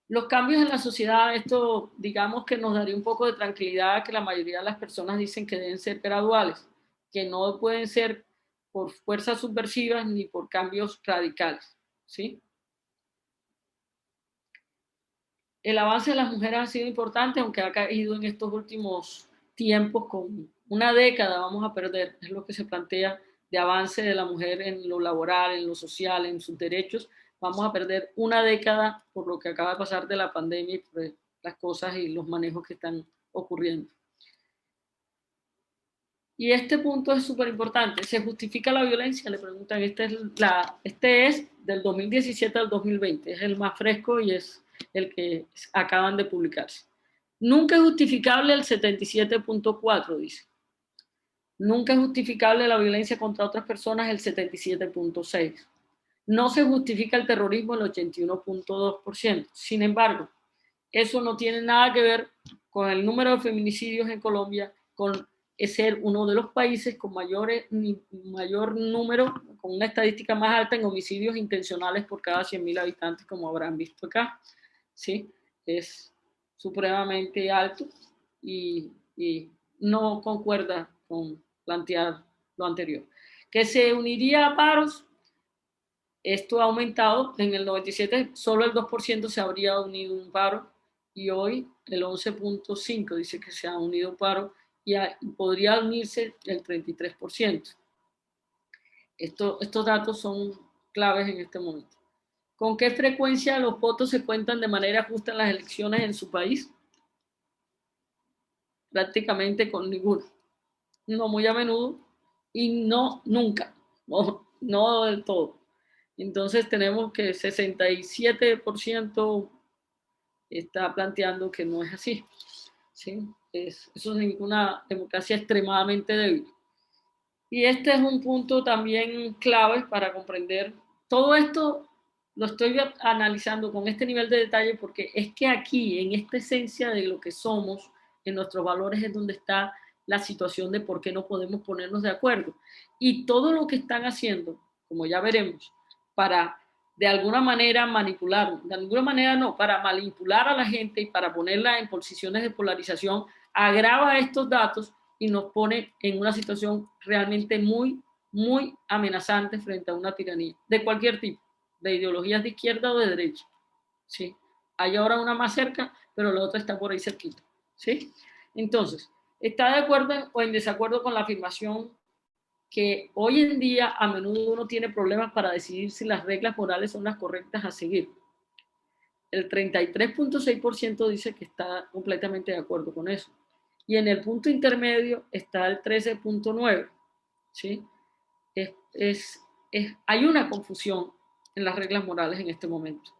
Los cambios en la sociedad, esto digamos que nos daría un poco de tranquilidad que la mayoría de las personas dicen que deben ser graduales, que no pueden ser por fuerzas subversivas ni por cambios radicales, ¿sí? El avance de las mujeres ha sido importante, aunque ha caído en estos últimos tiempos con una década, vamos a perder, es lo que se plantea de avance de la mujer en lo laboral, en lo social, en sus derechos. Vamos a perder una década por lo que acaba de pasar de la pandemia y por las cosas y los manejos que están ocurriendo. Y este punto es súper importante. ¿Se justifica la violencia? Le preguntan. Este es del 2017 al 2020. Es el más fresco y es el que acaban de publicarse. Nunca es justificable el 77.4, dice. Nunca es justificable la violencia contra otras personas, el 77.6. No se justifica el terrorismo, el 81.2%. Sin embargo, eso no tiene nada que ver con el número de feminicidios en Colombia, con ser uno de los países con mayor número, con una estadística más alta en homicidios intencionales por cada 100.000 habitantes, como habrán visto acá. ¿Sí? Es supremamente alto y no concuerda con plantear lo anterior. Que se uniría a paros, esto ha aumentado, en el 97 solo el 2% se habría unido a un paro y hoy el 11.5% dice que se ha unido a un paro y podría unirse el 33%. Estos datos son claves en este momento. ¿Con qué frecuencia los votos se cuentan de manera justa en las elecciones en su país? Prácticamente con ninguno. No muy a menudo y no nunca, no del todo. Entonces tenemos que 67% está planteando que no es así. ¿Sí? Eso es una democracia extremadamente débil. Y este es un punto también clave para comprender todo esto. Lo estoy analizando con este nivel de detalle porque es que aquí, en esta esencia de lo que somos, en nuestros valores, es donde está la situación de por qué no podemos ponernos de acuerdo. Y todo lo que están haciendo, como ya veremos, para de alguna manera manipular, de alguna manera no, para manipular a la gente y para ponerla en posiciones de polarización, agrava estos datos y nos pone en una situación realmente muy, muy amenazante frente a una tiranía de cualquier tipo, de ideologías de izquierda o de derecha. ¿Sí? Hay ahora una más cerca, pero la otra está por ahí cerquita. ¿Sí? Entonces, ¿está de acuerdo o en desacuerdo con la afirmación que hoy en día a menudo uno tiene problemas para decidir si las reglas morales son las correctas a seguir? El 33.6% dice que está completamente de acuerdo con eso. Y en el punto intermedio está el 13.9%. ¿Sí? Hay una confusión en las reglas morales en este momento,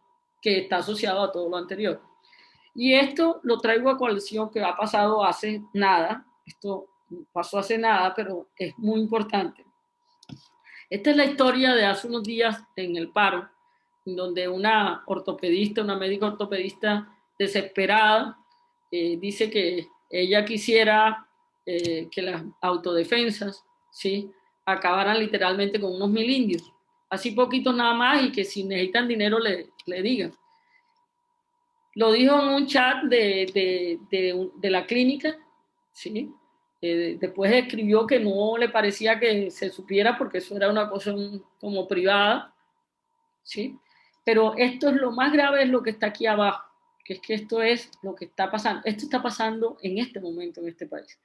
que está asociado a todo lo anterior. Y esto lo traigo a coalición que ha pasado hace nada. Esto pasó hace nada, pero es muy importante. Esta es la historia de hace unos días en el paro, en donde una ortopedista, una médica ortopedista desesperada, dice que ella quisiera que las autodefensas, ¿sí?, acabaran literalmente con unos 1000 indios, así poquitos nada más, y que si necesitan dinero le digan. Lo dijo en un chat de la clínica, ¿sí? Después escribió que no le parecía que se supiera porque eso era una cosa como privada, ¿sí? Pero esto es lo más grave, es lo que está aquí abajo, que es que esto es lo que está pasando. Esto está pasando en este momento en este país.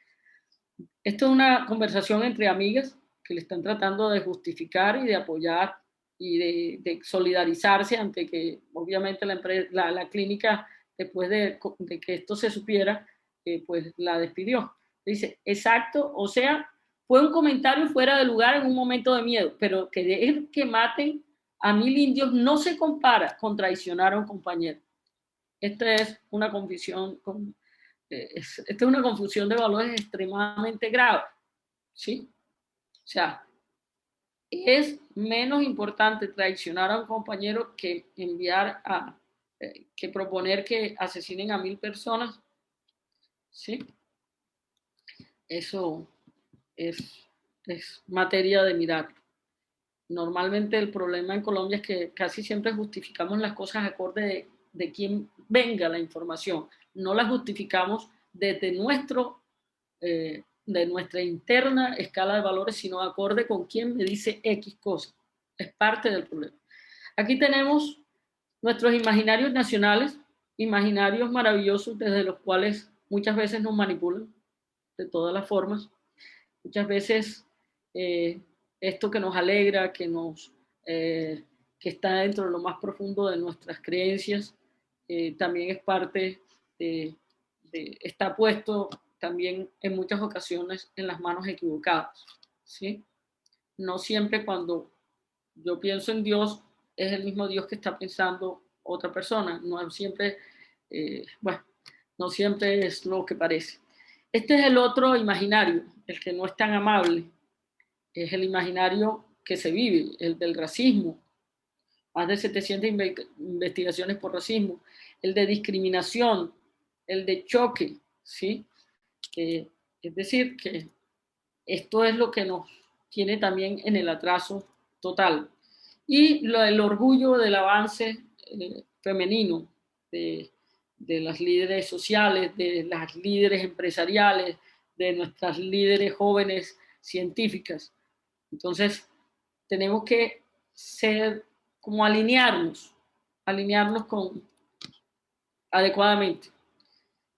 Esto es una conversación entre amigas que le están tratando de justificar y de apoyar y de solidarizarse ante que obviamente la clínica, después de que esto se supiera, pues la despidió. Dice, exacto, o sea, fue un comentario fuera de lugar en un momento de miedo, pero que maten a 1000 indios no se compara con traicionar a un compañero. Esta es una confusión, esta es una confusión de valores extremadamente grave, ¿sí? O sea, es menos importante traicionar a un compañero que que proponer que asesinen a 1000 personas, ¿sí? Eso es materia de mirar. Normalmente el problema en Colombia es que casi siempre justificamos las cosas acorde de quién venga la información. No la justificamos desde de nuestra interna escala de valores, sino acorde con quién me dice X cosa. Es parte del problema. Aquí tenemos nuestros imaginarios nacionales, imaginarios maravillosos desde los cuales muchas veces nos manipulan de todas las formas. Muchas veces esto que nos alegra, que está dentro de lo más profundo de nuestras creencias, también es parte está puesto también en muchas ocasiones en las manos equivocadas, ¿sí? No siempre cuando yo pienso en Dios es el mismo Dios que está pensando otra persona, no siempre, bueno, no siempre es lo que parece. Este es el otro imaginario, el que no es tan amable, es el imaginario que se vive, el del racismo, más de 700 investigaciones por racismo, el de discriminación, el de choque, ¿sí? Es decir, que esto es lo que nos tiene también en el atraso total. Y el orgullo del avance femenino, de las líderes sociales, de las líderes empresariales, de nuestras líderes jóvenes científicas. Entonces, tenemos que ser como alinearnos adecuadamente.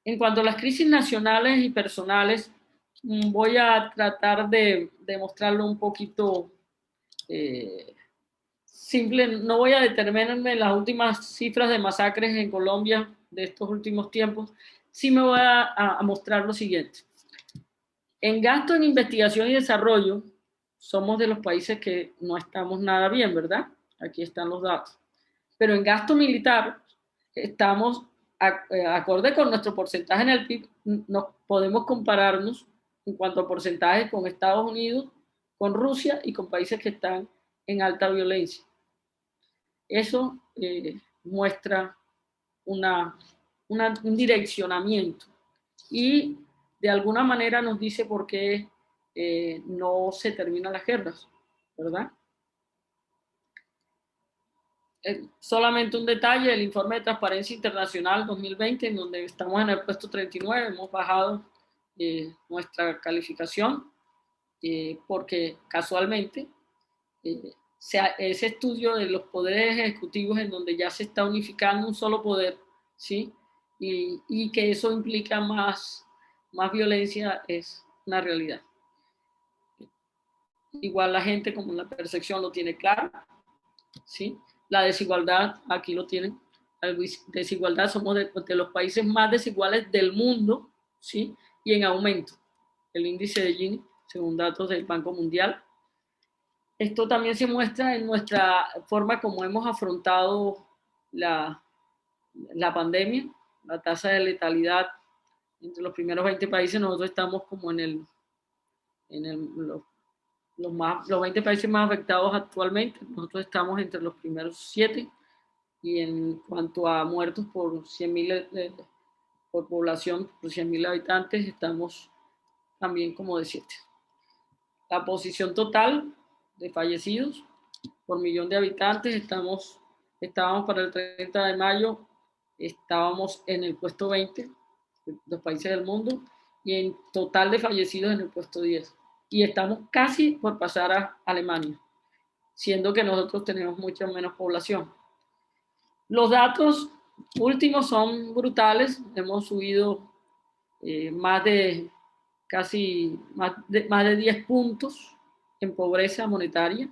En cuanto a las crisis nacionales y personales, voy a tratar de mostrarlo un poquito no voy a detenerme en las últimas cifras de masacres en Colombia de estos últimos tiempos, sí me voy a mostrar lo siguiente. En gasto en investigación y desarrollo, somos de los países que no estamos nada bien, ¿verdad? Aquí están los datos. Pero en gasto militar, estamos acorde con nuestro porcentaje en el PIB, nos podemos compararnos en cuanto a porcentaje con Estados Unidos, con Rusia y con países que están en alta violencia. Eso muestra un direccionamiento y de alguna manera nos dice por qué no se terminan las guerras, ¿verdad? Solamente un detalle, el informe de Transparencia Internacional 2020, en donde estamos en el puesto 39, hemos bajado nuestra calificación porque casualmente ese estudio de los poderes ejecutivos en donde ya se está unificando un solo poder, ¿sí? Y que eso implica más violencia es una realidad. Igual la gente como la percepción lo tiene claro, ¿sí? La desigualdad, aquí lo tienen, la desigualdad, somos de los países más desiguales del mundo, ¿sí? Y en aumento. El índice de Gini, según datos del Banco Mundial. Esto también se muestra en nuestra forma como hemos afrontado la pandemia, la tasa de letalidad entre los primeros 20 países, nosotros estamos como en los 20 países más afectados actualmente, nosotros estamos entre los primeros 7 y en cuanto a muertos por 100.000 por población, por 100.000 habitantes, estamos también como de 7. La posición total de fallecidos por millón de habitantes, estábamos para el 30 de mayo, estábamos en el puesto 20 de los países del mundo y en total de fallecidos en el puesto 10. Y estamos casi por pasar a Alemania, siendo que nosotros tenemos mucha menos población. Los datos últimos son brutales, hemos subido más de 10 puntos en pobreza monetaria.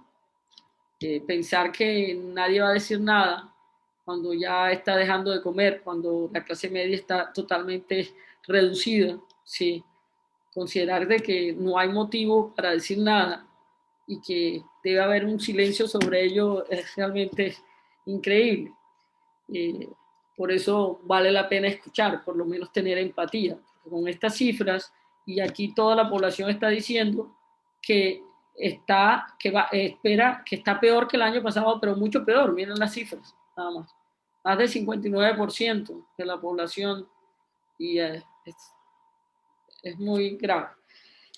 Pensar que nadie va a decir nada cuando ya está dejando de comer, cuando la clase media está totalmente reducida, ¿sí? Considerar de que no hay motivo para decir nada y que debe haber un silencio sobre ello es realmente increíble. Por eso vale la pena escuchar, por lo menos tener empatía. Con estas cifras, y aquí toda la población está diciendo que espera que está peor que el año pasado, pero mucho peor, miren las cifras, nada más. Más del 59% de la población y es muy grave.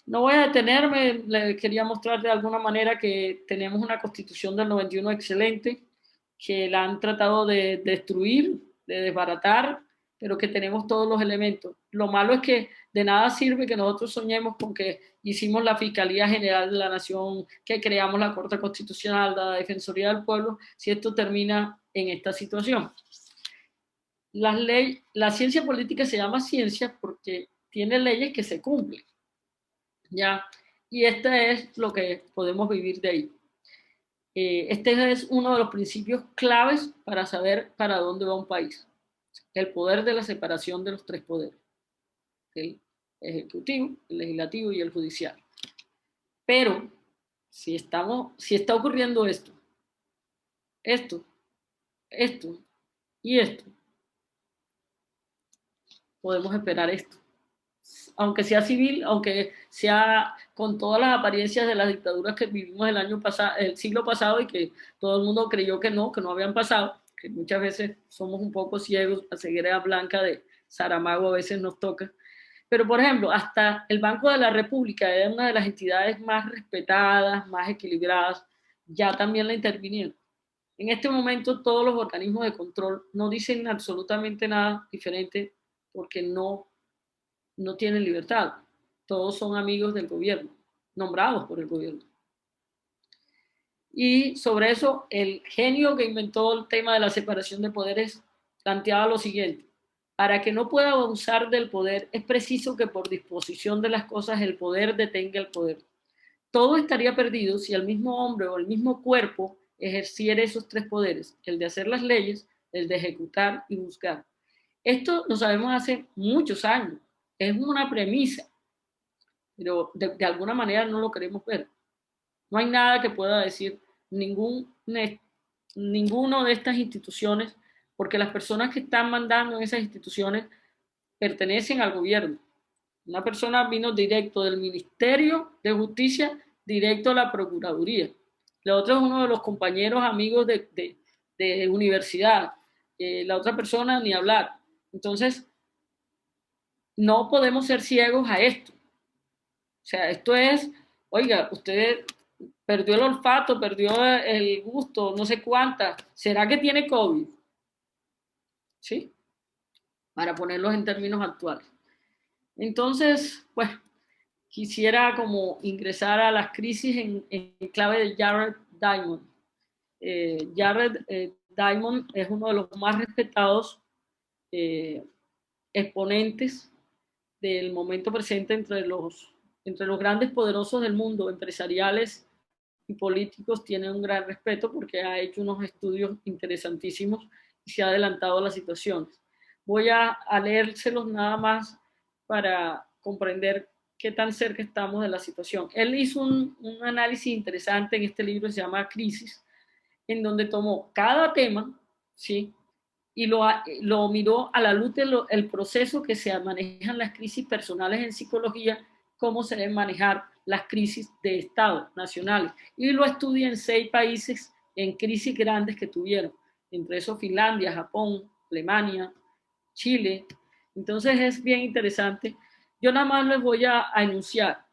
No voy a detenerme, le quería mostrar de alguna manera que tenemos una constitución del 91 excelente, que la han tratado de destruir, de desbaratar, pero que tenemos todos los elementos. Lo malo es que de nada sirve que nosotros soñemos con que hicimos la Fiscalía General de la Nación, que creamos la Corte Constitucional, la Defensoría del Pueblo, si esto termina en esta situación. La ciencia política se llama ciencia porque tiene leyes que se cumplen, ¿ya? Y este es lo que podemos vivir de ahí. Este es uno de los principios claves para saber para dónde va un país. El poder de la separación de los tres poderes. El ejecutivo, el legislativo y el judicial. Pero si está ocurriendo esto y esto, podemos esperar esto. Aunque sea civil, aunque sea con todas las apariencias de las dictaduras que vivimos el siglo pasado y que todo el mundo creyó que no habían pasado, que muchas veces somos un poco ciegos, la ceguera blanca de Saramago a veces nos toca. Pero, por ejemplo, hasta el Banco de la República era una de las entidades más respetadas, más equilibradas, ya también la intervinieron. En este momento todos los organismos de control no dicen absolutamente nada diferente porque no tienen libertad. Todos son amigos del gobierno, nombrados por el gobierno. Y sobre eso, el genio que inventó el tema de la separación de poderes planteaba lo siguiente: para que no pueda abusar del poder, es preciso que por disposición de las cosas el poder detenga el poder. Todo estaría perdido si el mismo hombre o el mismo cuerpo ejerciera esos tres poderes, el de hacer las leyes, el de ejecutar y juzgar. Esto lo sabemos hace muchos años, es una premisa, pero de alguna manera no lo queremos ver. No hay nada que pueda decir ninguno de estas instituciones, porque las personas que están mandando en esas instituciones pertenecen al gobierno. Una persona vino directo del Ministerio de Justicia, directo a la Procuraduría. La otra es uno de los compañeros amigos de universidad. La otra persona ni hablar. Entonces, no podemos ser ciegos a esto. O sea, esto es, oiga, usted perdió el olfato, perdió el gusto, no sé cuánta. ¿Será que tiene COVID? ¿Sí? Para ponerlos en términos actuales. Entonces, pues, quisiera como ingresar a las crisis en clave de Jared Diamond. Jared Diamond es uno de los más respetados exponentes del momento presente entre los grandes poderosos del mundo, empresariales y políticos. Tiene un gran respeto porque ha hecho unos estudios interesantísimos y se ha adelantado a las situaciones. Voy a leérselos nada más para comprender qué tan cerca estamos de la situación. Él hizo un análisis interesante en este libro que se llama Crisis, en donde tomó cada tema, ¿sí? Y lo miró a la luz del proceso que se manejan las crisis personales en psicología, cómo se deben manejar las crisis de Estado nacionales. Y lo estudia en 6 países en crisis grandes que tuvieron, entre esos Finlandia, Japón, Alemania, Chile. Entonces es bien interesante. Yo nada más les voy a enunciar.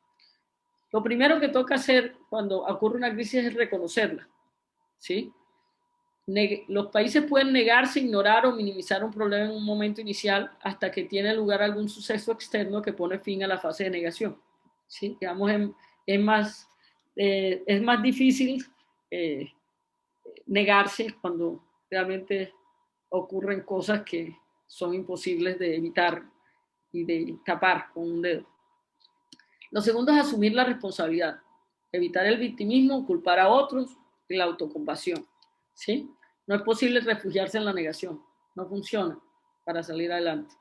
Lo primero que toca hacer cuando ocurre una crisis es reconocerla, ¿sí? Los países pueden negarse, ignorar o minimizar un problema en un momento inicial hasta que tiene lugar algún suceso externo que pone fin a la fase de negación. ¿Sí? Digamos, es más difícil negarse cuando realmente ocurren cosas que son imposibles de evitar y de tapar con un dedo. Lo segundo es asumir la responsabilidad, evitar el victimismo, culpar a otros y la autocompasión. ¿Sí? No es posible refugiarse en la negación, no funciona para salir adelante.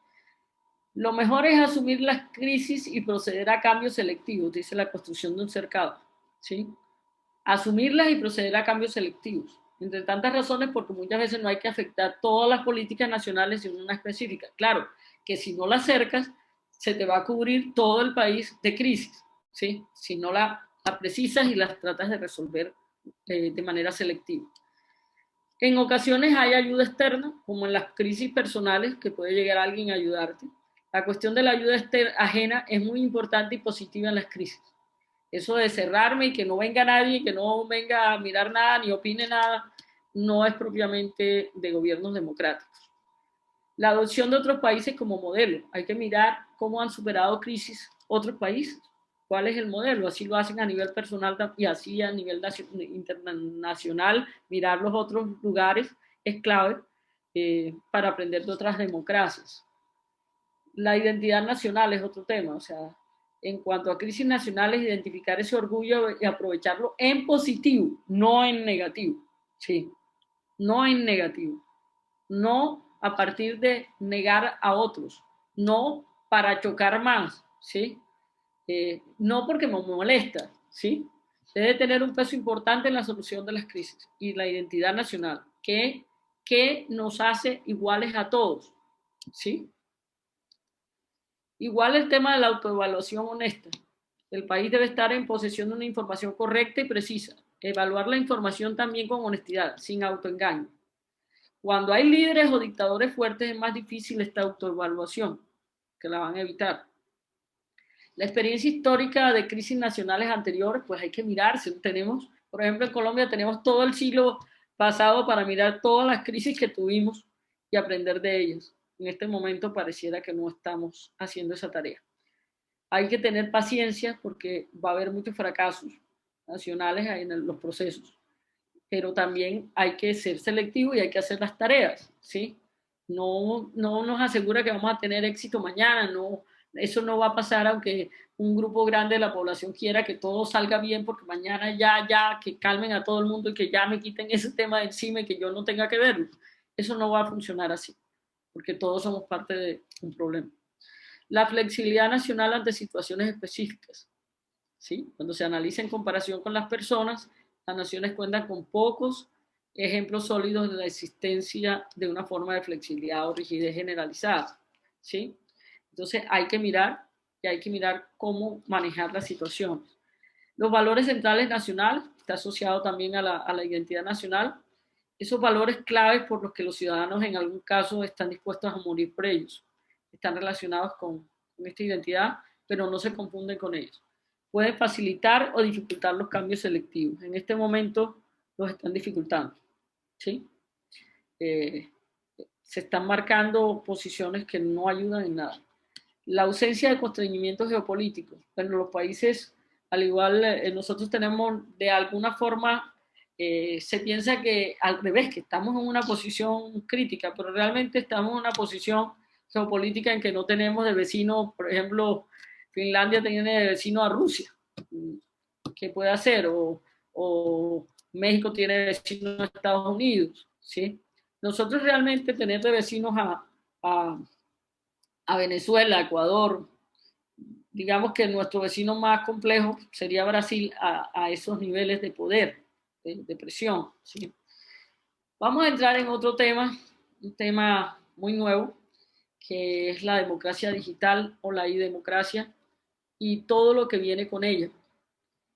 Lo mejor es asumir las crisis y proceder a cambios selectivos, dice la construcción de un cercado. ¿Sí? Asumirlas y proceder a cambios selectivos. Entre tantas razones, porque muchas veces no hay que afectar todas las políticas nacionales sino una específica. Claro, que si no la acercas, se te va a cubrir todo el país de crisis, ¿sí? Si no la precisas y las tratas de resolver de manera selectiva. En ocasiones hay ayuda externa, como en las crisis personales, que puede llegar alguien a ayudarte. La cuestión de la ayuda ajena es muy importante y positiva en las crisis. Eso de cerrarme y que no venga nadie, que no venga a mirar nada ni opine nada, no es propiamente de gobiernos democráticos. La adopción de otros países como modelo. Hay que mirar cómo han superado crisis otros países. ¿Cuál es el modelo? Así lo hacen a nivel personal y así a nivel internacional. Mirar los otros lugares es clave para aprender de otras democracias. La identidad nacional es otro tema. O sea, en cuanto a crisis nacionales, identificar ese orgullo y aprovecharlo en positivo, no en negativo. Sí, no en negativo. No a partir de negar a otros, no para chocar más, ¿sí? No porque me molesta, ¿sí? Debe tener un peso importante en la solución de las crisis y la identidad nacional, que nos hace iguales a todos, ¿sí? Igual el tema de la autoevaluación honesta. El país debe estar en posesión de una información correcta y precisa. Evaluar la información también con honestidad, sin autoengaño. Cuando hay líderes o dictadores fuertes es más difícil esta autoevaluación, que la van a evitar. La experiencia histórica de crisis nacionales anteriores, pues hay que mirarse. Tenemos, por ejemplo, en Colombia tenemos todo el siglo pasado para mirar todas las crisis que tuvimos y aprender de ellas. En este momento pareciera que no estamos haciendo esa tarea. Hay que tener paciencia porque va a haber muchos fracasos nacionales en los procesos, pero también hay que ser selectivo y hay que hacer las tareas, ¿sí? No nos asegura que vamos a tener éxito mañana, no, Eso no va a pasar aunque un grupo grande de la población quiera que todo salga bien, porque mañana ya, que calmen a todo el mundo y que ya me quiten ese tema de encima y que yo no tenga que verlo. Eso no va a funcionar así, porque todos somos parte de un problema. La flexibilidad nacional ante situaciones específicas. ¿Sí? Cuando se analiza en comparación con las personas, las naciones cuentan con pocos ejemplos sólidos de la existencia de una forma de flexibilidad o rigidez generalizada. ¿Sí? Entonces hay que mirar y hay que mirar cómo manejar las situaciones. Los valores centrales nacionales, está asociado también a la identidad nacional, esos valores claves por los que los ciudadanos en algún caso están dispuestos a morir por ellos, están relacionados con esta identidad, pero no se confunden con ellos. Pueden facilitar o dificultar los cambios selectivos. En este momento los están dificultando. ¿Sí? Se están marcando posiciones que no ayudan en nada. La ausencia de constreñimientos geopolíticos. Bueno, los países, al igual nosotros tenemos de alguna forma, se piensa que al revés, que estamos en una posición crítica, pero realmente estamos en una posición geopolítica en que no tenemos de vecino, por ejemplo, Finlandia tiene de vecino a Rusia, ¿qué puede hacer? O México tiene de vecino a Estados Unidos, ¿sí? Nosotros realmente tener de vecinos a Venezuela, Ecuador, digamos que nuestro vecino más complejo sería Brasil a esos niveles de poder, de presión. ¿Sí? Vamos a entrar en otro tema, un tema muy nuevo, que es la democracia digital o la e-democracia y todo lo que viene con ella.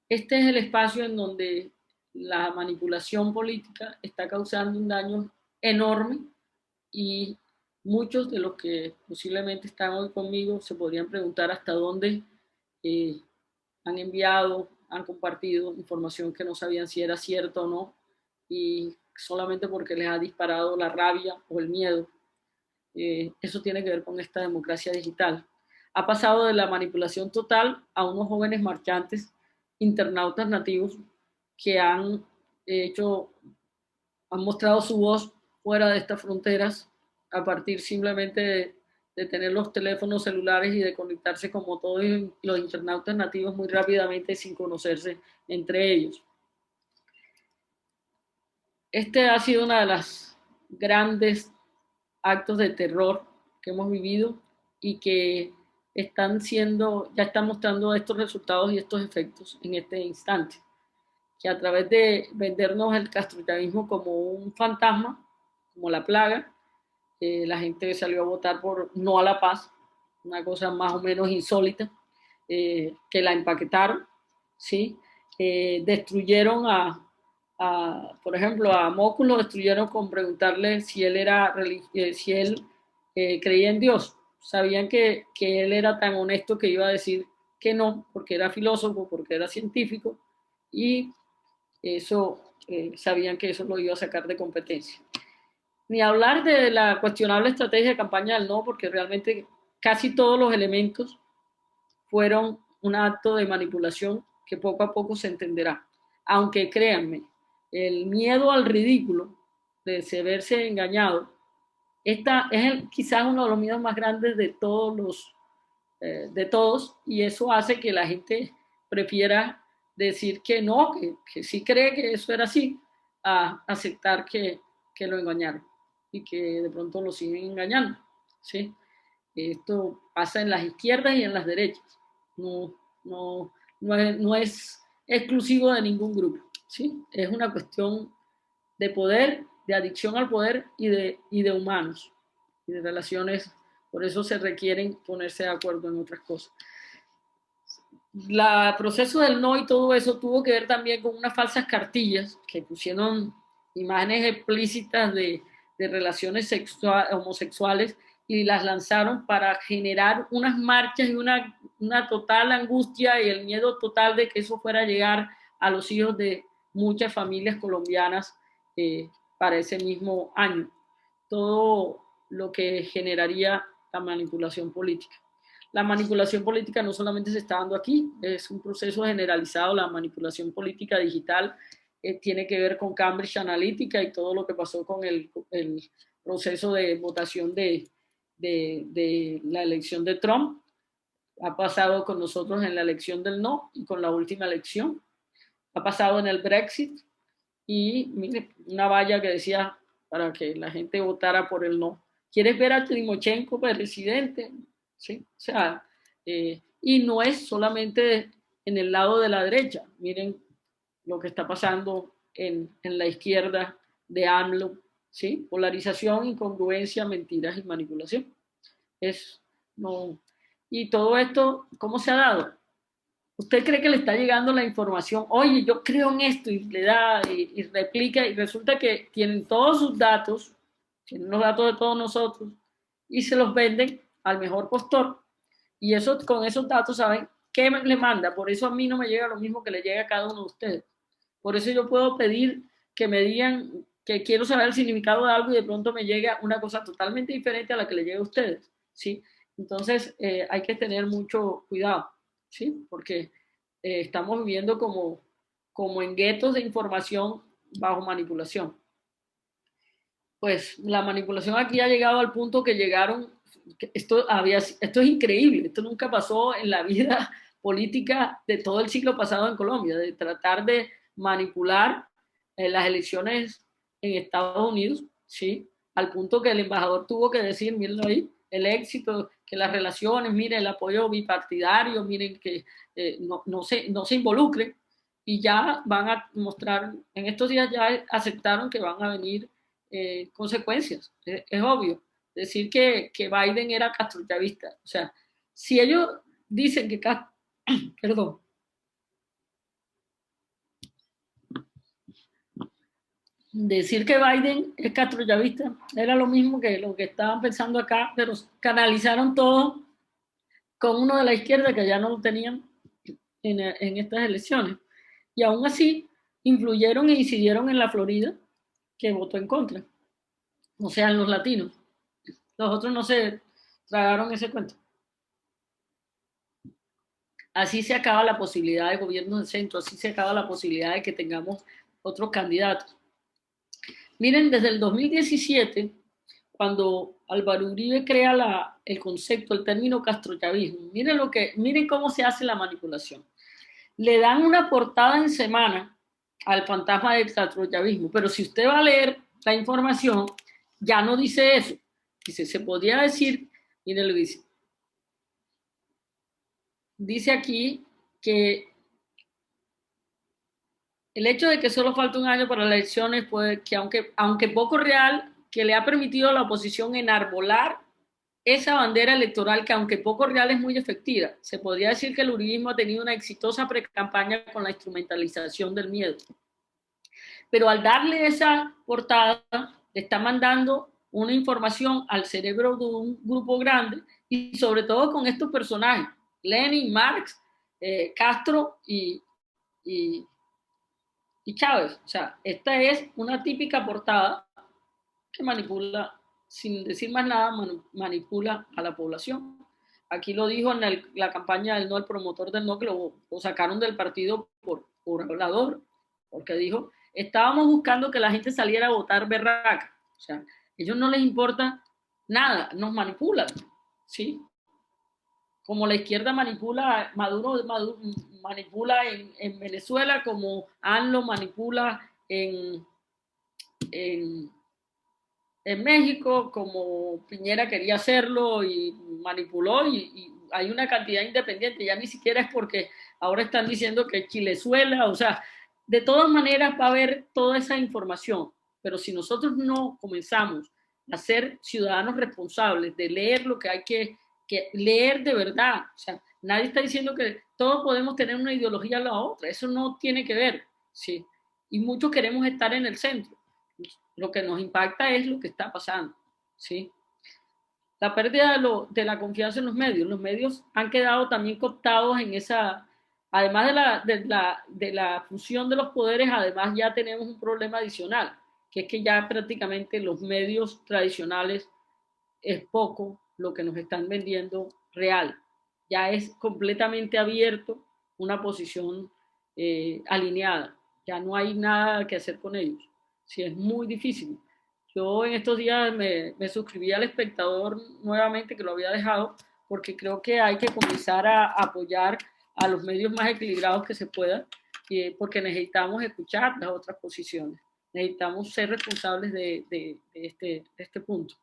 Este es el espacio en donde la manipulación política está causando un daño enorme y muchos de los que posiblemente están hoy conmigo se podrían preguntar hasta dónde han enviado, han compartido información que no sabían si era cierta o no, y solamente porque les ha disparado la rabia o el miedo. Eso tiene que ver con esta democracia digital. Ha pasado de la manipulación total a unos jóvenes marchantes, internautas nativos, que han mostrado su voz fuera de estas fronteras a partir simplemente de tener los teléfonos celulares y de conectarse como todos los internautas nativos muy rápidamente sin conocerse entre ellos. Este ha sido uno de los grandes actos de terror que hemos vivido y que ya están mostrando estos resultados y estos efectos en este instante. Que a través de vendernos el castrochavismo como un fantasma, como la plaga, la gente salió a votar por no a la paz, una cosa más o menos insólita, que la empaquetaron, ¿sí? Destruyeron por ejemplo, a Mocus lo destruyeron con preguntarle si él creía en Dios. Sabían que él era tan honesto que iba a decir que no, porque era filósofo, porque era científico, y eso sabían que eso lo iba a sacar de competencia. Ni hablar de la cuestionable estrategia de campaña del no, porque realmente casi todos los elementos fueron un acto de manipulación que poco a poco se entenderá. Aunque créanme, el miedo al ridículo, de verse engañado, esta es quizás uno de los miedos más grandes de todos, y eso hace que la gente prefiera decir que no, que sí cree que eso era así, a aceptar que lo engañaron y que de pronto lo siguen engañando. ¿Sí? Esto pasa en las izquierdas y en las derechas. No es exclusivo de ningún grupo. ¿Sí? Es una cuestión de poder, de adicción al poder y de humanos y de relaciones. Por eso se requieren ponerse de acuerdo en otras cosas. El proceso del no y todo eso tuvo que ver también con unas falsas cartillas que pusieron imágenes explícitas de relaciones homosexuales y las lanzaron para generar unas marchas y una total angustia y el miedo total de que eso fuera a llegar a los hijos de muchas familias colombianas para ese mismo año. Todo lo que generaría la manipulación política. La manipulación política no solamente se está dando aquí, es un proceso generalizado. La manipulación política digital tiene que ver con Cambridge Analytica y todo lo que pasó con el proceso de votación de la elección de Trump. Ha pasado con nosotros en la elección del no y con la última elección. Ha pasado en el Brexit y mire, una valla que decía para que la gente votara por el no. ¿Quieres ver a Timochenko presidente? ¿Sí? O sea, y no es solamente en el lado de la derecha. Miren lo que está pasando en la izquierda de AMLO, ¿sí? Polarización, incongruencia, mentiras y manipulación. Es, no. Y todo esto, ¿cómo se ha dado? ¿Usted cree que le está llegando la información? Oye, yo creo en esto y le da y replica y resulta que tienen todos sus datos, tienen los datos de todos nosotros y se los venden al mejor postor y eso, con esos datos saben qué le manda. Por eso a mí no me llega lo mismo que le llega a cada uno de ustedes. Por eso yo puedo pedir que me digan que quiero saber el significado de algo y de pronto me llega una cosa totalmente diferente a la que le llega a ustedes, ¿sí? Entonces hay que tener mucho cuidado, ¿sí? Porque estamos viviendo como en guetos de información bajo manipulación. Pues la manipulación aquí ha llegado al punto que llegaron, esto es increíble, esto nunca pasó en la vida política de todo el siglo pasado en Colombia, de tratar de manipular las elecciones en Estados Unidos, ¿sí? Al punto que el embajador tuvo que decir, miren ahí, el éxito, que las relaciones, miren el apoyo bipartidario, miren que no se involucren y ya van a mostrar, en estos días ya aceptaron que van a venir consecuencias, es obvio. Decir que Biden era castrochavista, o sea, si ellos dicen que, perdón, decir que Biden es castrochavista era lo mismo que lo que estaban pensando acá, pero canalizaron todo con uno de la izquierda que ya no lo tenían en estas elecciones. Y aún así influyeron e incidieron en la Florida, que votó en contra, o sea, en los latinos. Los otros no se tragaron ese cuento. Así se acaba la posibilidad de gobierno de centro, así se acaba la posibilidad de que tengamos otros candidatos. Miren, desde el 2017, cuando Álvaro Uribe crea el concepto, el término castrochavismo, miren cómo se hace la manipulación. Le dan una portada en semana al fantasma del castrochavismo, pero si usted va a leer la información, ya no dice eso. Dice, se podría decir, miren lo que dice aquí que el hecho de que solo falta un año para las elecciones, puede que aunque poco real, que le ha permitido a la oposición enarbolar esa bandera electoral que aunque poco real es muy efectiva. Se podría decir que el uribismo ha tenido una exitosa precampaña con la instrumentalización del miedo. Pero al darle esa portada, le está mandando una información al cerebro de un grupo grande y sobre todo con estos personajes, Lenin, Marx, Castro y Chávez. O sea, esta es una típica portada que manipula, sin decir más nada, manipula a la población. Aquí lo dijo en la campaña del no, el promotor del no, que lo sacaron del partido por hablador, porque dijo, estábamos buscando que la gente saliera a votar berraca. O sea, a ellos no les importa nada, nos manipulan, ¿sí? Como la izquierda manipula, Maduro manipula en Venezuela, como ANLO manipula en en México, como Piñera quería hacerlo y manipuló, y hay una cantidad independiente, ya ni siquiera es porque ahora están diciendo que Chilezuela, o sea, de todas maneras va a haber toda esa información, pero si nosotros no comenzamos a ser ciudadanos responsables, de leer lo que hay que leer de verdad, o sea, nadie está diciendo que todos podemos tener una ideología a la otra, eso no tiene que ver, ¿sí? Y muchos queremos estar en el centro. Lo que nos impacta es lo que está pasando, ¿sí? La pérdida de la confianza en los medios. Los medios han quedado también cooptados en esa, además de la fusión de los poderes, además ya tenemos un problema adicional, que es que ya prácticamente los medios tradicionales es poco lo que nos están vendiendo real. Ya es completamente abierto una posición alineada. Ya no hay nada que hacer con ellos. Sí, es muy difícil. Yo en estos días me suscribí al Espectador nuevamente, que lo había dejado, porque creo que hay que comenzar a apoyar a los medios más equilibrados que se puedan, porque necesitamos escuchar las otras posiciones, necesitamos ser responsables de este punto.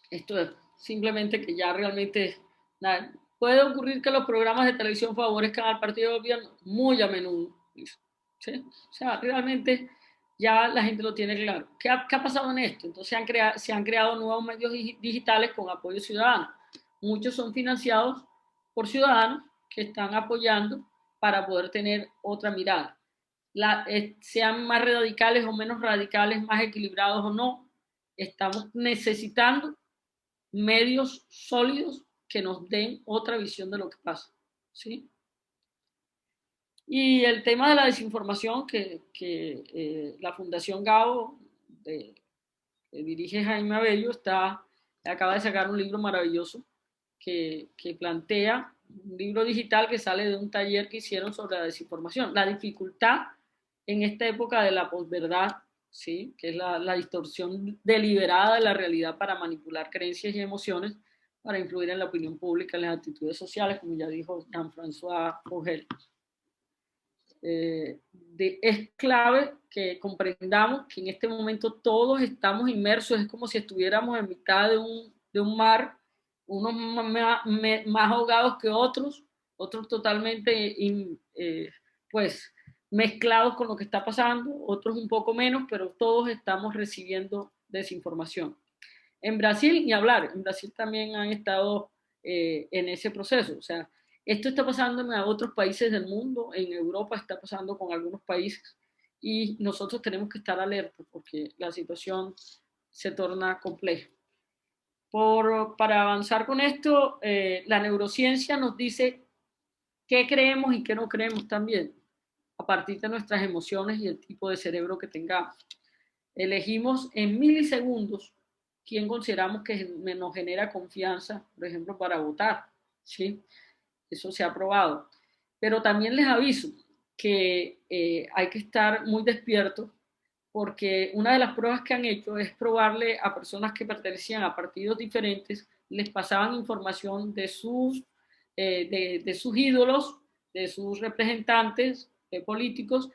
Esto es simplemente que ya realmente nada, puede ocurrir que los programas de televisión favorezcan al partido del gobierno muy a menudo. ¿Sí? O sea, realmente ya la gente lo tiene claro. ¿Qué ha pasado en esto? Entonces se han creado nuevos medios digitales con apoyo ciudadano. Muchos son financiados por ciudadanos que están apoyando para poder tener otra mirada. Sean más radicales o menos radicales, más equilibrados o no, estamos necesitando medios sólidos que nos den otra visión de lo que pasa. ¿Sí? Y el tema de la desinformación que la Fundación Gao, que dirige Jaime Abello, acaba de sacar un libro maravilloso que plantea un libro digital que sale de un taller que hicieron sobre la desinformación. La dificultad en esta época de la posverdad, ¿sí? Que es la distorsión deliberada de la realidad para manipular creencias y emociones, para influir en la opinión pública, en las actitudes sociales, como ya dijo Jean-François Vogel. Es clave que comprendamos que en este momento todos estamos inmersos, es como si estuviéramos en mitad de un mar, unos más ahogados que otros, otros totalmente pues mezclados con lo que está pasando, otros un poco menos, pero todos estamos recibiendo desinformación. En Brasil, ni hablar, en Brasil también han estado en ese proceso, o sea, esto está pasando en otros países del mundo, en Europa está pasando con algunos países y nosotros tenemos que estar alertas porque la situación se torna compleja. Para avanzar con esto, la neurociencia nos dice qué creemos y qué no creemos también, a partir de nuestras emociones y el tipo de cerebro que tengamos. Elegimos en milisegundos quién consideramos que nos genera confianza, por ejemplo, para votar, ¿sí? Eso se ha probado. Pero también les aviso que hay que estar muy despiertos porque una de las pruebas que han hecho es probarle a personas que pertenecían a partidos diferentes, les pasaban información de sus ídolos, de sus representantes políticos,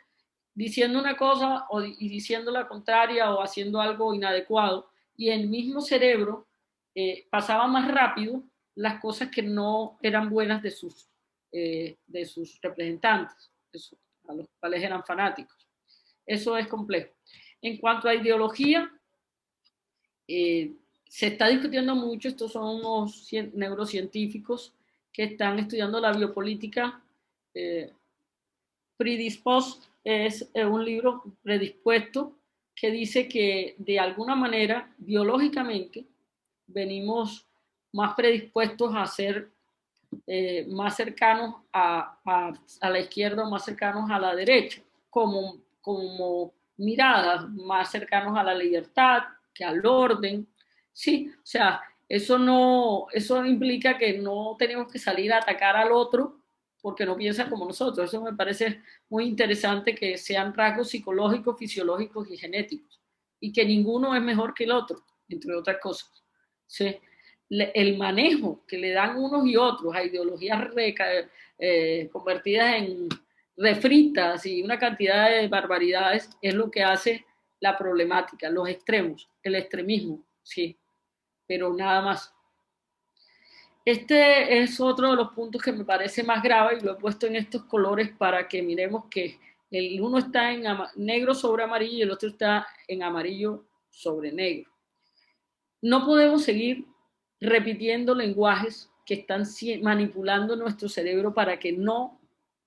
diciendo una cosa y diciendo la contraria o haciendo algo inadecuado, y el mismo cerebro pasaba más rápido las cosas que no eran buenas de sus representantes, a los cuales eran fanáticos. Eso es complejo. En cuanto a ideología, se está discutiendo mucho, estos son unos neurocientíficos que están estudiando la biopolítica. Predispost es un libro predispuesto que dice que de alguna manera, biológicamente, venimos más predispuestos a ser más cercanos a la izquierda o más cercanos a la derecha, como miradas más cercanos a la libertad que al orden. Sí, o sea, eso implica que no tenemos que salir a atacar al otro porque no piensa como nosotros. Eso me parece muy interesante, que sean rasgos psicológicos, fisiológicos y genéticos, y que ninguno es mejor que el otro, entre otras cosas. ¿Sí? El manejo que le dan unos y otros a ideologías convertidas en refritas y una cantidad de barbaridades es lo que hace la problemática, los extremos, el extremismo, sí, pero nada más. Este es otro de los puntos que me parece más grave y lo he puesto en estos colores para que miremos que el uno está en negro sobre amarillo y el otro está en amarillo sobre negro. No podemos seguir repitiendo lenguajes que están manipulando nuestro cerebro para que no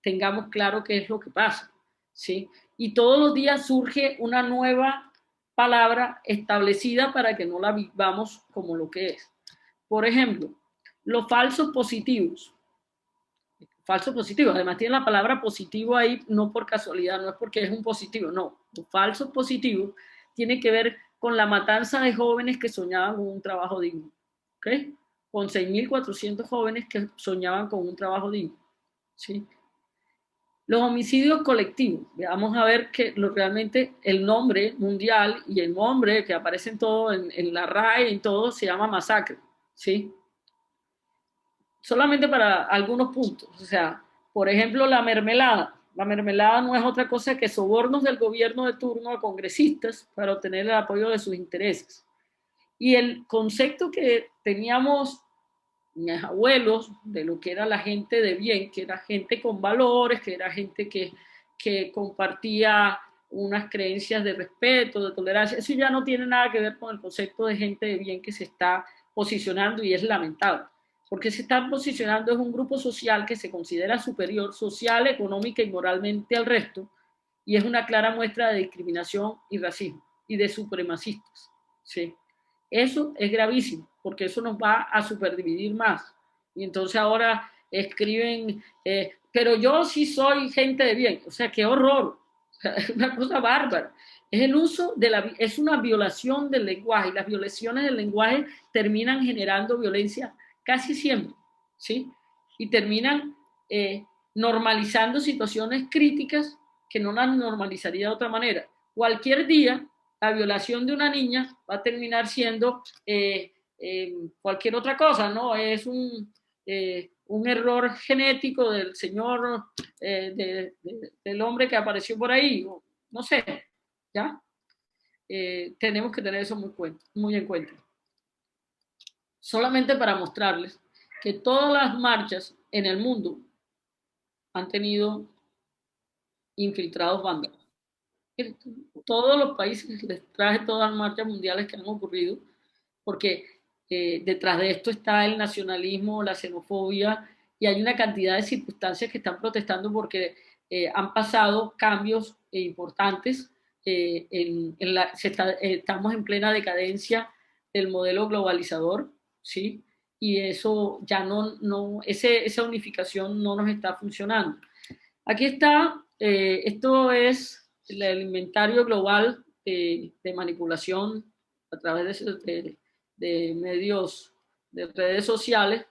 tengamos claro qué es lo que pasa, ¿sí? Y todos los días surge una nueva palabra establecida para que no la vivamos como lo que es. Por ejemplo, los falsos positivos. Falsos positivos, además tiene la palabra positivo ahí no por casualidad, no es porque es un positivo, no. Los falsos positivos tienen que ver con la matanza de jóvenes que soñaban con un trabajo digno, ¿ok? Con 6.400 jóvenes que soñaban con un trabajo digno, ¿sí? Los homicidios colectivos, vamos a ver que realmente el nombre mundial y el nombre que aparece en todo, en la RAE, en todo, se llama masacre, ¿sí? Solamente para algunos puntos. O sea, por ejemplo, la mermelada. La mermelada no es otra cosa que sobornos del gobierno de turno a congresistas para obtener el apoyo de sus intereses. Y el concepto que teníamos mis abuelos de lo que era la gente de bien, que era gente con valores, que era gente que compartía unas creencias de respeto, de tolerancia, eso ya no tiene nada que ver con el concepto de gente de bien que se está posicionando y es lamentable, porque se está posicionando es un grupo social que se considera superior social, económica y moralmente al resto, y es una clara muestra de discriminación y racismo y de supremacistas. ¿Sí? Eso es gravísimo, porque eso nos va a superdividir más. Y entonces ahora escriben, pero yo sí soy gente de bien. O sea, qué horror. O sea, es una cosa bárbara. Es el uso de es una violación del lenguaje. Y las violaciones del lenguaje terminan generando violencia casi siempre, ¿sí? Y terminan normalizando situaciones críticas que no las normalizaría de otra manera. Cualquier día la violación de una niña va a terminar siendo cualquier otra cosa, ¿no? Es un error genético del señor, del hombre que apareció por ahí, no sé, ¿ya? Tenemos que tener eso muy en cuenta. Solamente para mostrarles que todas las marchas en el mundo han tenido infiltrados vándalos. Todos los países les traje todas las marchas mundiales que han ocurrido, porque detrás de esto está el nacionalismo, la xenofobia, y hay una cantidad de circunstancias que están protestando porque han pasado cambios importantes. Estamos en plena decadencia del modelo globalizador, ¿sí? Y eso ya esa unificación no nos está funcionando. Aquí está, esto es el inventario global de manipulación a través de medios, de redes sociales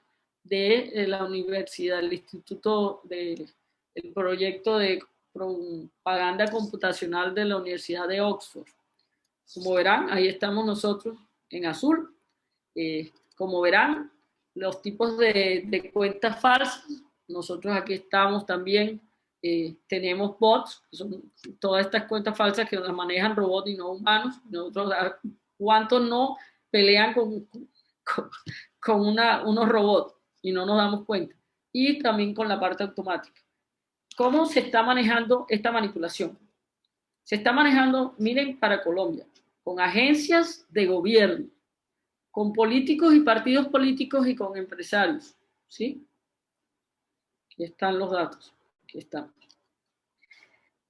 de la universidad, el instituto, el proyecto de propaganda computacional de la Universidad de Oxford. Como verán, ahí estamos nosotros en azul. Como verán, los tipos de cuentas falsas, nosotros aquí estamos también. Tenemos bots, que son todas estas cuentas falsas que las manejan robots y no humanos. Nosotros, ¿cuántos no pelean con unos robots y no nos damos cuenta? Y también con la parte automática. ¿Cómo se está manejando esta manipulación? Se está manejando, miren, para Colombia, con agencias de gobierno, con políticos y partidos políticos y con empresarios. ¿Sí? Aquí están los datos. Aquí están.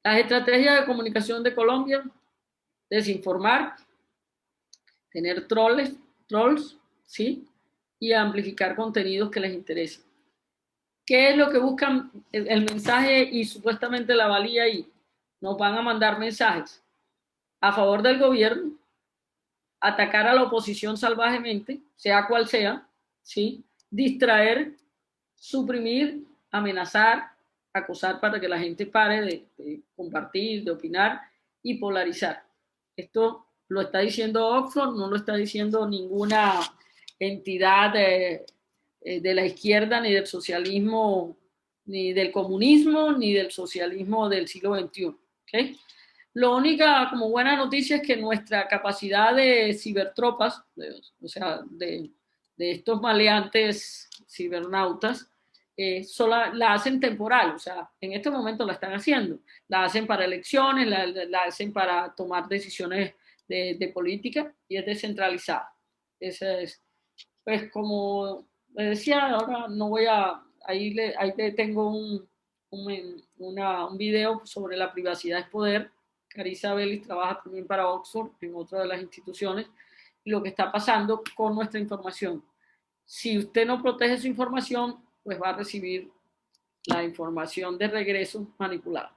Las estrategias de comunicación de Colombia: desinformar, tener trolls, ¿sí? Y amplificar contenidos que les interesen. ¿Qué es lo que buscan el mensaje y supuestamente la valía ahí? Nos van a mandar mensajes a favor del gobierno, atacar a la oposición salvajemente, sea cual sea, ¿sí? Distraer, suprimir, amenazar, acosar para que la gente pare de compartir, de opinar y polarizar. Esto lo está diciendo Oxford, no lo está diciendo ninguna entidad de la izquierda, ni del socialismo, ni del comunismo, ni del socialismo del siglo XXI. ¿Okay? Lo única como buena noticia es que nuestra capacidad de cibertropas, o sea, de estos maleantes cibernautas, la hacen temporal, o sea, en este momento la están haciendo, la hacen para elecciones, la hacen para tomar decisiones de política y es descentralizada. Esa es, pues como le decía, ahora no voy a, ahí le tengo un video sobre la privacidad es poder. Carissa Bellis trabaja también para Oxford, en otra de las instituciones, y lo que está pasando con nuestra información. Si usted no protege su información, pues va a recibir la información de regreso manipulada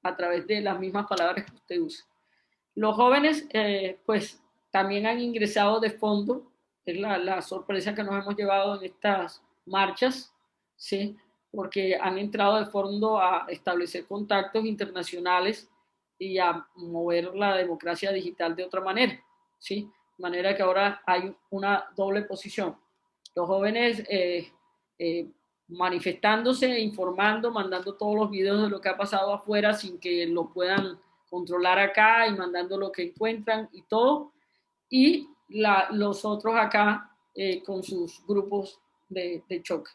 a través de las mismas palabras que usted usa. Los jóvenes, pues, también han ingresado de fondo, es la sorpresa que nos hemos llevado en estas marchas, ¿sí? Porque han entrado de fondo a establecer contactos internacionales y a mover la democracia digital de otra manera, ¿sí? De manera que ahora hay una doble posición. Los jóvenes manifestándose, informando, mandando todos los videos de lo que ha pasado afuera sin que lo puedan controlar acá y mandando lo que encuentran y todo. Y los otros acá con sus grupos de choque.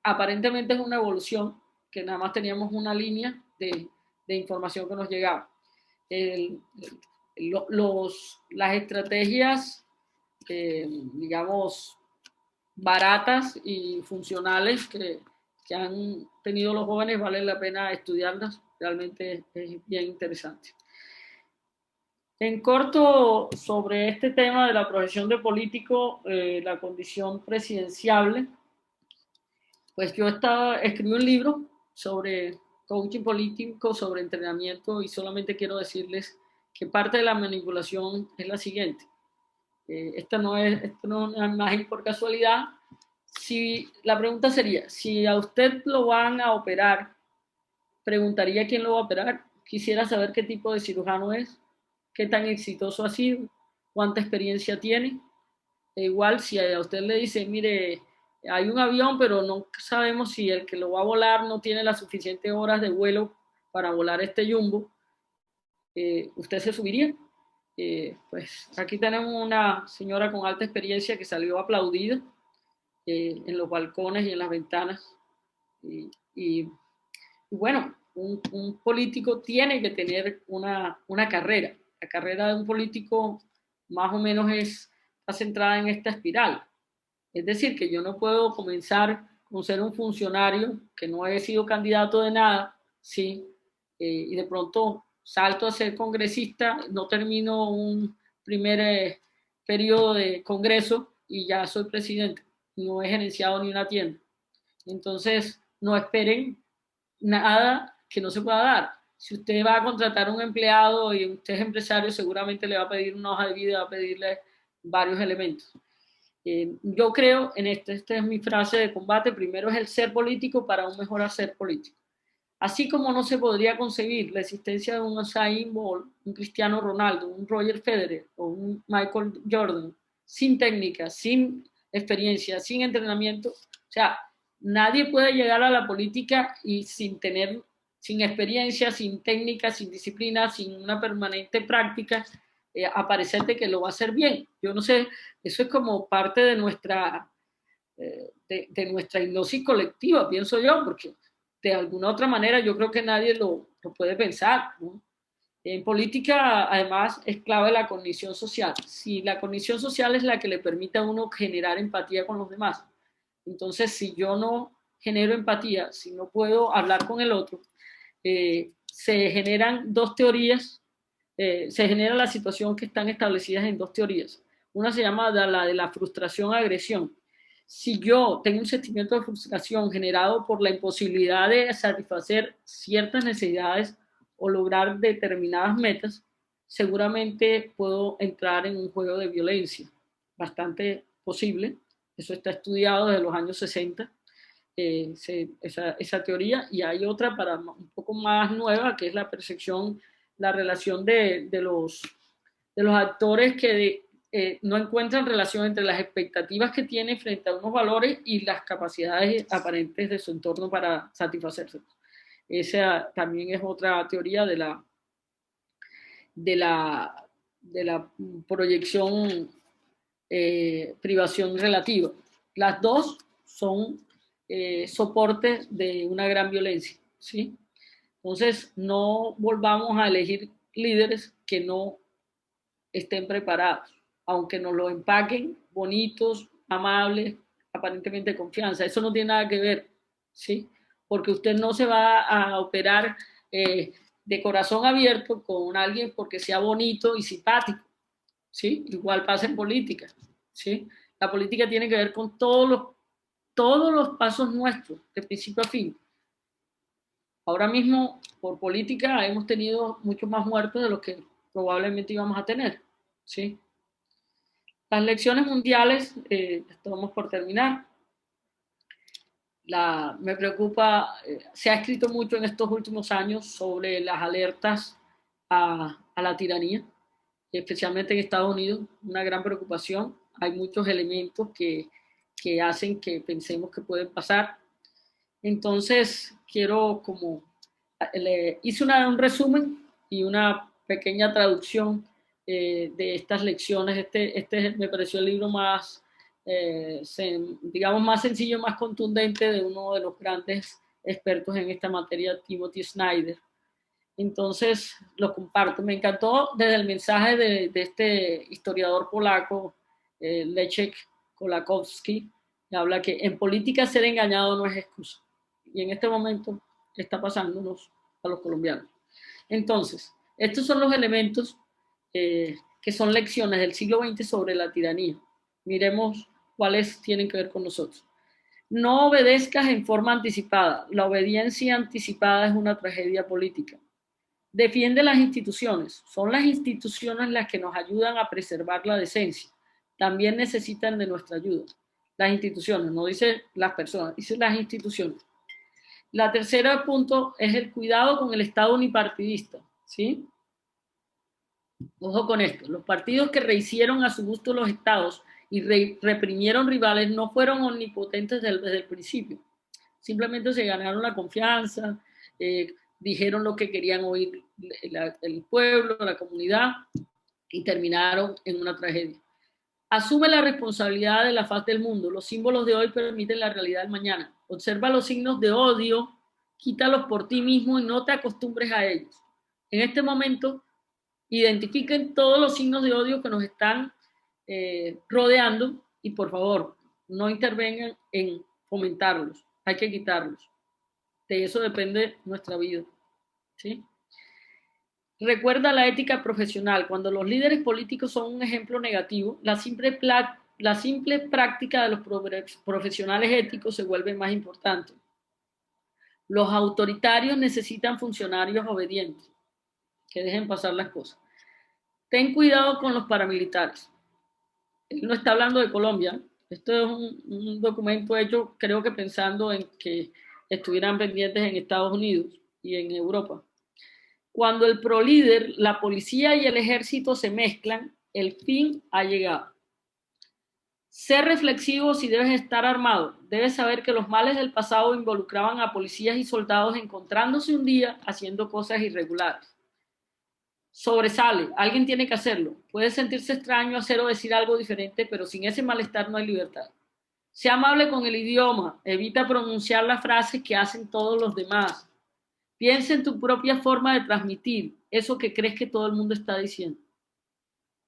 Aparentemente es una evolución, que nada más teníamos una línea de información que nos llegaba. Las estrategias, digamos, baratas y funcionales que han tenido los jóvenes, vale la pena estudiarlas, realmente es bien interesante. En corto, sobre este tema de la profesión de político, la condición presidenciable, pues yo escribí un libro sobre coaching político, sobre entrenamiento, y solamente quiero decirles que parte de la manipulación es la siguiente. Esto no es una imagen por casualidad. Si la pregunta sería, si a usted lo van a operar, preguntaría quién lo va a operar. Quisiera saber qué tipo de cirujano es, qué tan exitoso ha sido, cuánta experiencia tiene. E igual si a usted le dice, mire, hay un avión, pero no sabemos si el que lo va a volar no tiene las suficientes horas de vuelo para volar este jumbo, ¿usted se subiría? Pues aquí tenemos una señora con alta experiencia que salió aplaudida en los balcones y en las ventanas. Y bueno, un político tiene que tener una carrera. La carrera de un político más o menos está centrada en esta espiral. Es decir, que yo no puedo comenzar con ser un funcionario que no he sido candidato de nada, ¿sí? Y de pronto salto a ser congresista, no termino un primer periodo de congreso y ya soy presidente. No he gerenciado ni una tienda. Entonces, no esperen nada que no se pueda dar. Si usted va a contratar a un empleado y usted es empresario, seguramente le va a pedir una hoja de vida, va a pedirle varios elementos. Yo creo en esta es mi frase de combate: primero es el ser político para un mejor hacer político. Así como no se podría concebir la existencia de un Usain Bolt, un Cristiano Ronaldo, un Roger Federer o un Michael Jordan sin técnica, sin experiencia, sin entrenamiento. O sea, nadie puede llegar a la política y sin experiencia, sin técnica, sin disciplina, sin una permanente práctica, aparecer de que lo va a hacer bien. Yo no sé, eso es como parte de nuestra hipnosis colectiva, pienso yo, porque de alguna otra manera yo creo que nadie lo puede pensar, ¿no? En política, además, es clave la cognición social. Si la cognición social es la que le permite a uno generar empatía con los demás, entonces si yo no genero empatía, si no puedo hablar con el otro, se generan dos teorías, se genera la situación que están establecidas en dos teorías. Una se llama la de la frustración-agresión. Si yo tengo un sentimiento de frustración generado por la imposibilidad de satisfacer ciertas necesidades o lograr determinadas metas, seguramente puedo entrar en un juego de violencia, bastante posible. Eso está estudiado desde los años 60, esa teoría, y hay otra para un poco más nueva, que es la percepción, la relación de los actores que no encuentran relación entre las expectativas que tienen frente a unos valores y las capacidades aparentes de su entorno para satisfacerse. Esa también es otra teoría de la proyección, privación relativa. Las dos son soportes de una gran violencia, ¿sí? Entonces, no volvamos a elegir líderes que no estén preparados, aunque nos lo empaquen bonitos, amables, aparentemente de confianza. Eso no tiene nada que ver, ¿sí? Porque usted no se va a operar de corazón abierto con alguien porque sea bonito y simpático, ¿sí? Igual pasa en política, ¿sí? La política tiene que ver con todos los pasos nuestros, de principio a fin. Ahora mismo, por política, hemos tenido muchos más muertos de los que probablemente íbamos a tener, ¿sí? Las elecciones mundiales, estamos por terminar. Me preocupa, se ha escrito mucho en estos últimos años sobre las alertas a la tiranía, especialmente en Estados Unidos, una gran preocupación. hay muchos elementos que hacen que pensemos que pueden pasar. Entonces, quiero hice un resumen y una pequeña traducción de estas lecciones. Este me pareció el libro más, digamos, más sencillo, más contundente de uno de los grandes expertos en esta materia, Timothy Snyder. Entonces, lo comparto. Me encantó desde el mensaje de este historiador polaco, Leszek Kolakowski, que habla que en política ser engañado no es excusa. Y en este momento está pasándonos a los colombianos. Entonces, estos son los elementos que son lecciones del siglo XX sobre la tiranía. Miremos cuáles tienen que ver con nosotros. No obedezcas en forma anticipada. La obediencia anticipada es una tragedia política. Defiende las instituciones. Son las instituciones las que nos ayudan a preservar la decencia. También necesitan de nuestra ayuda. Las instituciones, no dice las personas, dice las instituciones. La tercera punto es el cuidado con el Estado unipartidista, ¿sí? Ojo con esto, los partidos que rehicieron a su gusto los estados y reprimieron rivales no fueron omnipotentes desde el principio. Simplemente se ganaron la confianza, dijeron lo que querían oír el pueblo, la comunidad, y terminaron en una tragedia. Asume la responsabilidad de la faz del mundo. Los símbolos de hoy permiten la realidad del mañana. Observa los signos de odio, quítalos por ti mismo y no te acostumbres a ellos. En este momento, identifiquen todos los signos de odio que nos están rodeando y por favor, no intervengan en fomentarlos. Hay que quitarlos. De eso depende nuestra vida, ¿sí? Recuerda la ética profesional. Cuando los líderes políticos son un ejemplo negativo, la simple práctica de los profesionales éticos se vuelve más importante. Los autoritarios necesitan funcionarios obedientes, que dejen pasar las cosas. Ten cuidado con los paramilitares. Él no está hablando de Colombia. Esto es un documento hecho, creo que pensando en que estuvieran pendientes en Estados Unidos y en Europa. Cuando el prolíder, la policía y el ejército se mezclan, el fin ha llegado. Sé reflexivo si debes estar armado. Debes saber que los males del pasado involucraban a policías y soldados encontrándose un día haciendo cosas irregulares. Sobresale, alguien tiene que hacerlo. Puede sentirse extraño hacer o decir algo diferente, pero sin ese malestar no hay libertad. Sea amable con el idioma, evita pronunciar las frases que hacen todos los demás. Piensa en tu propia forma de transmitir eso que crees que todo el mundo está diciendo.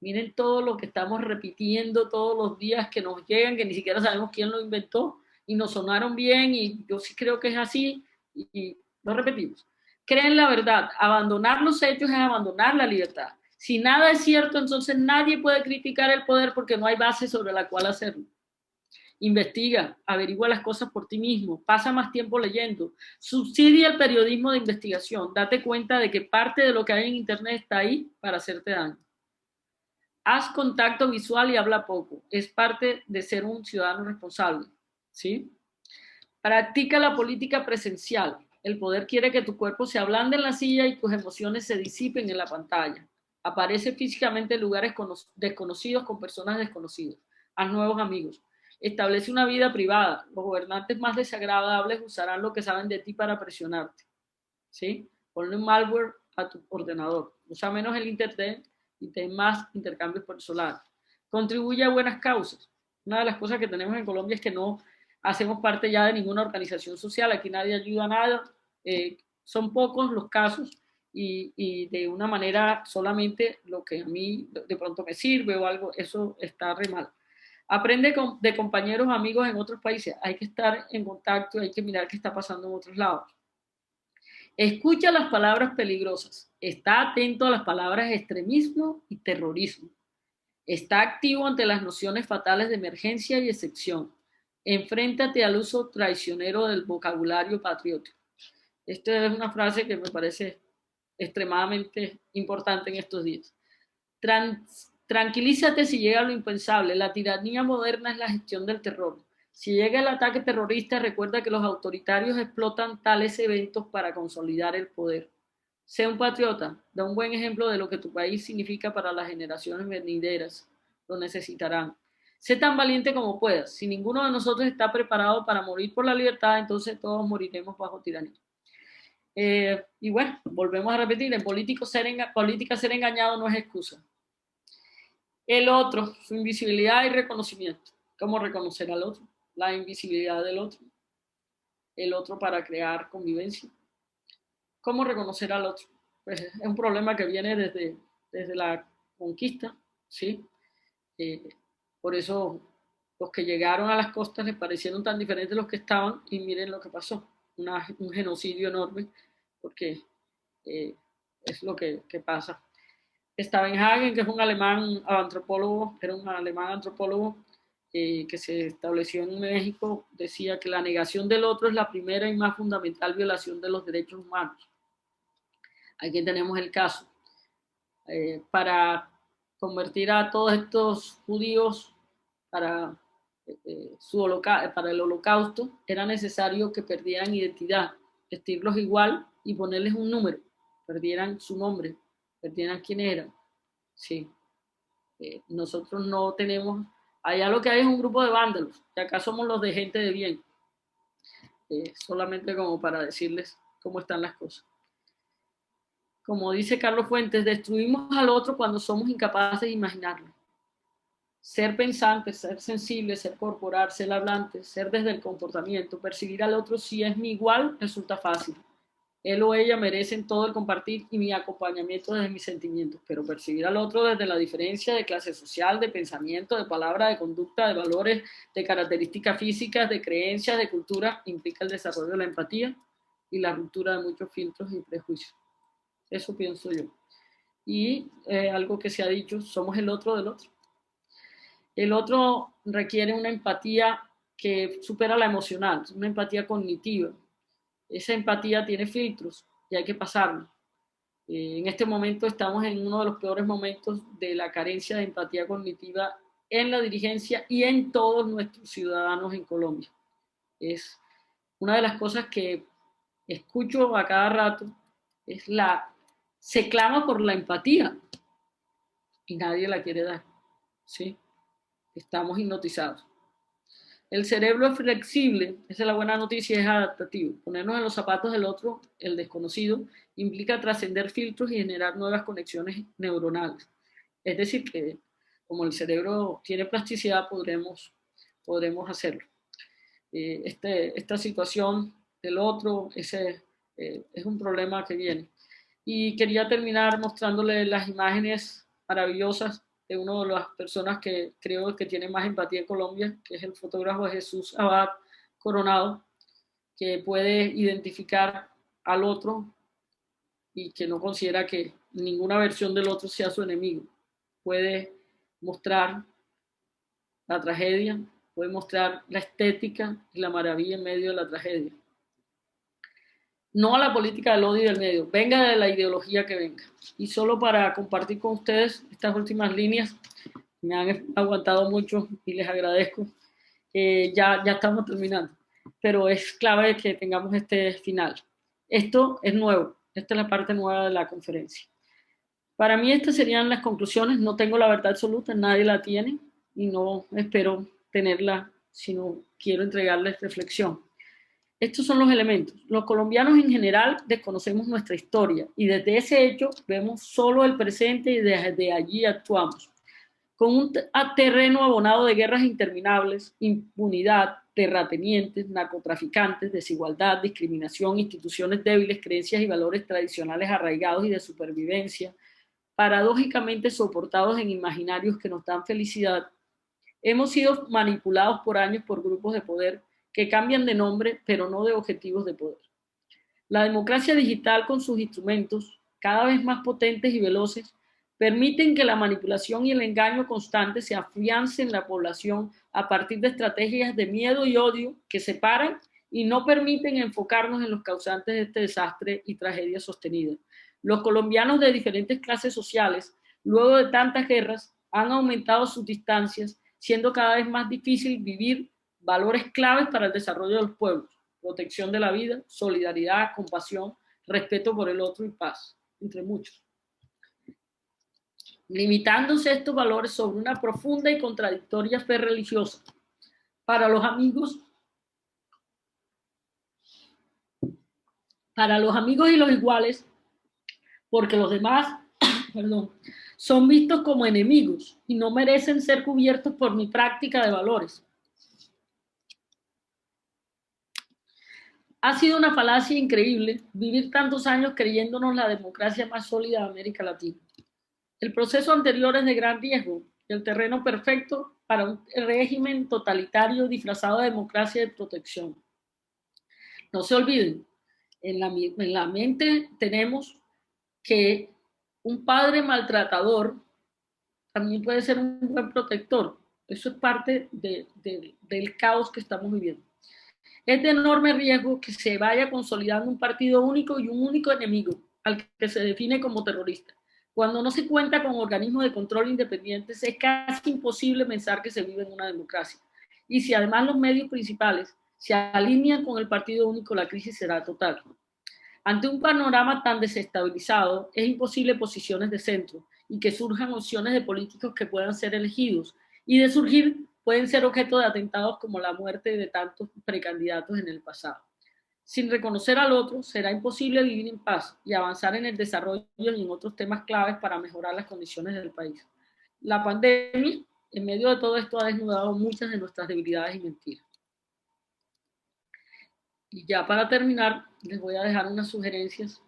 Miren todo lo que estamos repitiendo todos los días que nos llegan, que ni siquiera sabemos quién lo inventó y nos sonaron bien y yo sí creo que es así y lo repetimos. Creen la verdad. Abandonar los hechos es abandonar la libertad. Si nada es cierto, entonces nadie puede criticar el poder porque no hay base sobre la cual hacerlo. Investiga, averigua las cosas por ti mismo, pasa más tiempo leyendo, subsidia el periodismo de investigación, date cuenta de que parte de lo que hay en internet está ahí para hacerte daño. Haz contacto visual y habla poco, es parte de ser un ciudadano responsable, ¿sí? Practica la política presencial, el poder quiere que tu cuerpo se ablande en la silla y tus emociones se disipen en la pantalla. Aparece físicamente en lugares desconocidos con personas desconocidas, haz nuevos amigos. Establece una vida privada. Los gobernantes más desagradables usarán lo que saben de ti para presionarte, ¿sí? Ponle un malware a tu ordenador. Usa menos el internet y ten más intercambios personales. Contribuye a buenas causas. Una de las cosas que tenemos en Colombia es que no hacemos parte ya de ninguna organización social. Aquí nadie ayuda a nada. Son pocos los casos y de una manera solamente lo que a mí de pronto me sirve o algo, eso está re mal. Aprende de compañeros, amigos en otros países. Hay que estar en contacto, hay que mirar qué está pasando en otros lados. Escucha las palabras peligrosas. Está atento a las palabras extremismo y terrorismo. Está activo ante las nociones fatales de emergencia y excepción. Enfréntate al uso traicionero del vocabulario patriótico. Esta es una frase que me parece extremadamente importante en estos días. Tranquilízate si llega lo impensable. La tiranía moderna es la gestión del terror. Si llega el ataque terrorista, recuerda que los autoritarios explotan tales eventos para consolidar el poder. Sé un patriota, da un buen ejemplo de lo que tu país significa para las generaciones venideras. Lo necesitarán. Sé tan valiente como puedas. Si ninguno de nosotros está preparado para morir por la libertad, entonces todos moriremos bajo tiranía. Y bueno, volvemos a repetir, en política ser engañado no es excusa. El otro, su invisibilidad y reconocimiento. ¿Cómo reconocer al otro? La invisibilidad del otro. El otro para crear convivencia. ¿Cómo reconocer al otro? Pues es un problema que viene desde la conquista, ¿sí? Por eso los que llegaron a las costas les parecieron tan diferentes los que estaban y miren lo que pasó, un genocidio enorme, porque es lo que pasa. Staudenhagen, que es un alemán antropólogo, era un alemán antropólogo que se estableció en México, decía que la negación del otro es la primera y más fundamental violación de los derechos humanos. Aquí tenemos el caso. Para convertir a todos estos judíos para, para el holocausto, era necesario que perdieran identidad, vestirlos igual y ponerles un número, perdieran su nombre, perdieran quién eran. Sí. Nosotros no tenemos, allá lo que hay es un grupo de vándalos, que acá somos los de gente de bien, solamente como para decirles cómo están las cosas. Como dice Carlos Fuentes, destruimos al otro cuando somos incapaces de imaginarlo. Ser pensantes, ser sensibles, ser corporal, ser hablantes, ser desde el comportamiento, percibir al otro si es mi igual, resulta fácil. Él o ella merecen todo el compartir y mi acompañamiento desde mis sentimientos, pero percibir al otro desde la diferencia de clase social, de pensamiento, de palabra, de conducta, de valores, de características físicas, de creencias, de cultura, implica el desarrollo de la empatía y la ruptura de muchos filtros y prejuicios. Eso pienso yo. Y algo que se ha dicho, somos el otro del otro. El otro requiere una empatía que supera la emocional, una empatía cognitiva. Esa empatía tiene filtros y hay que pasarlo. En este momento estamos en uno de los peores momentos de la carencia de empatía cognitiva en la dirigencia y en todos nuestros ciudadanos en Colombia. Es una de las cosas que escucho a cada rato, se clama por la empatía y nadie la quiere dar, ¿sí? Estamos hipnotizados. El cerebro es flexible, esa es la buena noticia, es adaptativo. Ponernos en los zapatos del otro, el desconocido, implica trascender filtros y generar nuevas conexiones neuronales. Es decir, que como el cerebro tiene plasticidad, podremos hacerlo. Esta situación del otro, es un problema que viene. Y quería terminar mostrándole las imágenes maravillosas de una de las personas que creo que tiene más empatía en Colombia, que es el fotógrafo Jesús Abad Coronado, que puede identificar al otro y que no considera que ninguna versión del otro sea su enemigo. Puede mostrar la tragedia, puede mostrar la estética y la maravilla en medio de la tragedia. No a la política del odio y del medio, venga de la ideología que venga. Y solo para compartir con ustedes estas últimas líneas, me han aguantado mucho y les agradezco. Ya estamos terminando, pero es clave que tengamos este final. Esto es nuevo, esta es la parte nueva de la conferencia. Para mí estas serían las conclusiones, no tengo la verdad absoluta, nadie la tiene y no espero tenerla, sino quiero entregarles reflexión. Estos son los elementos. Los colombianos en general desconocemos nuestra historia y desde ese hecho vemos solo el presente y desde allí actuamos. Con un terreno abonado de guerras interminables, impunidad, terratenientes, narcotraficantes, desigualdad, discriminación, instituciones débiles, creencias y valores tradicionales arraigados y de supervivencia, paradójicamente soportados en imaginarios que nos dan felicidad, hemos sido manipulados por años por grupos de poder que cambian de nombre, pero no de objetivos de poder. La democracia digital con sus instrumentos, cada vez más potentes y veloces, permiten que la manipulación y el engaño constante se afiancen en la población a partir de estrategias de miedo y odio que separan y no permiten enfocarnos en los causantes de este desastre y tragedia sostenida. Los colombianos de diferentes clases sociales, luego de tantas guerras, han aumentado sus distancias, siendo cada vez más difícil vivir valores claves para el desarrollo de los pueblos: protección de la vida, solidaridad, compasión, respeto por el otro y paz, entre muchos. limitándose estos valores sobre una profunda y contradictoria fe religiosa. Para los amigos y los iguales, porque los demás son vistos como enemigos y no merecen ser cubiertos por mi práctica de valores. Ha sido una falacia increíble vivir tantos años creyéndonos la democracia más sólida de América Latina. El proceso anterior es de gran riesgo, el terreno perfecto para un régimen totalitario disfrazado de democracia y de protección. No se olviden, en la mente tenemos que un padre maltratador también puede ser un buen protector. Eso es parte del caos que estamos viviendo. Es de enorme riesgo que se vaya consolidando un partido único y un único enemigo, al que se define como terrorista. Cuando no se cuenta con organismos de control independientes, es casi imposible pensar que se vive en una democracia. Y si además los medios principales se alinean con el partido único, la crisis será total. Ante un panorama tan desestabilizado, es imposible posiciones de centro y que surjan opciones de políticos que puedan ser elegidos, y de surgir pueden ser objeto de atentados como la muerte de tantos precandidatos en el pasado. Sin reconocer al otro, será imposible vivir en paz y avanzar en el desarrollo y en otros temas claves para mejorar las condiciones del país. La pandemia, en medio de todo esto, ha desnudado muchas de nuestras debilidades y mentiras. Y ya para terminar, les voy a dejar unas sugerencias,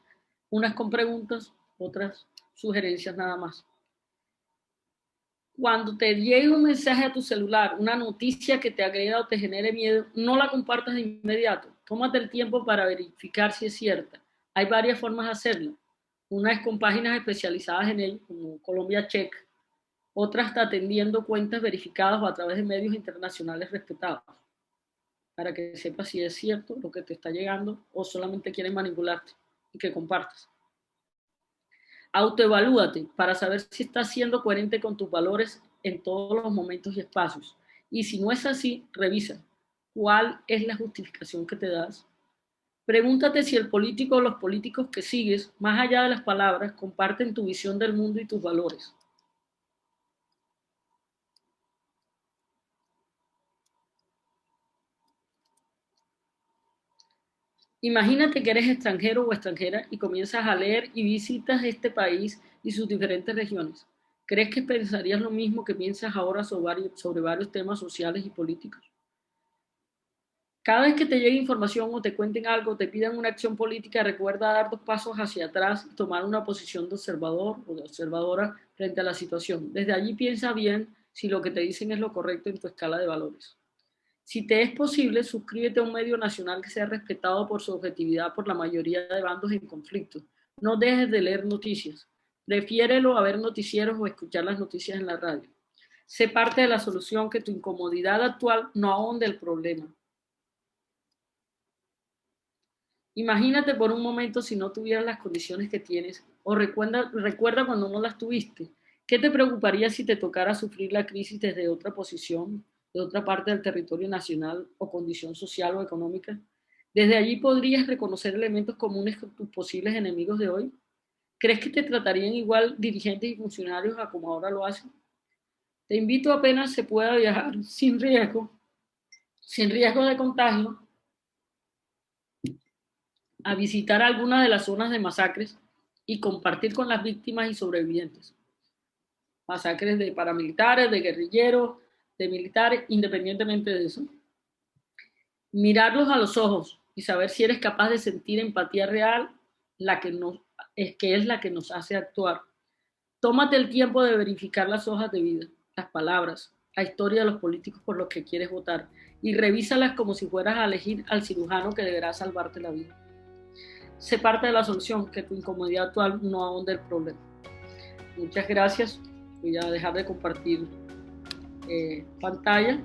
unas con preguntas, otras sugerencias nada más. Cuando te llegue un mensaje a tu celular, una noticia que te agreda o te genere miedo, no la compartas de inmediato. Tómate el tiempo para verificar si es cierta. Hay varias formas de hacerlo. Una es con páginas especializadas en ello, como Colombia Check. Otra está atendiendo cuentas verificadas o a través de medios internacionales respetados, para que sepas si es cierto lo que te está llegando o solamente quieren manipularte y que compartas. Autoevalúate para saber si estás siendo coherente con tus valores en todos los momentos y espacios. Y si no es así, revisa cuál es la justificación que te das. Pregúntate si el político o los políticos que sigues, más allá de las palabras, comparten tu visión del mundo y tus valores. Imagínate que eres extranjero o extranjera y comienzas a leer y visitas este país y sus diferentes regiones. ¿Crees que pensarías lo mismo que piensas ahora sobre varios temas sociales y políticos? Cada vez que te llegue información o te cuenten algo, te pidan una acción política, recuerda dar 2 pasos hacia atrás y tomar una posición de observador o de observadora frente a la situación. Desde allí piensa bien si lo que te dicen es lo correcto en tu escala de valores. Si te es posible, suscríbete a un medio nacional que sea respetado por su objetividad por la mayoría de bandos en conflicto. No dejes de leer noticias. Prefiérelo a ver noticieros o escuchar las noticias en la radio. Sé parte de la solución, que tu incomodidad actual no ahonde el problema. Imagínate por un momento si no tuvieras las condiciones que tienes, o recuerda cuando no las tuviste. ¿Qué te preocuparía si te tocara sufrir la crisis desde otra posición, de otra parte del territorio nacional o condición social o económica? Desde allí podrías reconocer elementos comunes con tus posibles enemigos de hoy. ¿Crees que te tratarían igual dirigentes y funcionarios a como ahora lo hacen? Te invito apenas se pueda viajar sin riesgo de contagio, a visitar alguna de las zonas de masacres y compartir con las víctimas y sobrevivientes. Masacres de paramilitares, de guerrilleros, de militares, independientemente de eso. Mirarlos a los ojos y saber si eres capaz de sentir empatía real, que es la que nos hace actuar. Tómate el tiempo de verificar las hojas de vida, las palabras, la historia de los políticos por los que quieres votar, y revísalas como si fueras a elegir al cirujano que deberá salvarte la vida. Sé parte de la solución, que tu incomodidad actual no ahonde el problema. Muchas gracias. Voy a dejar de compartir pantalla.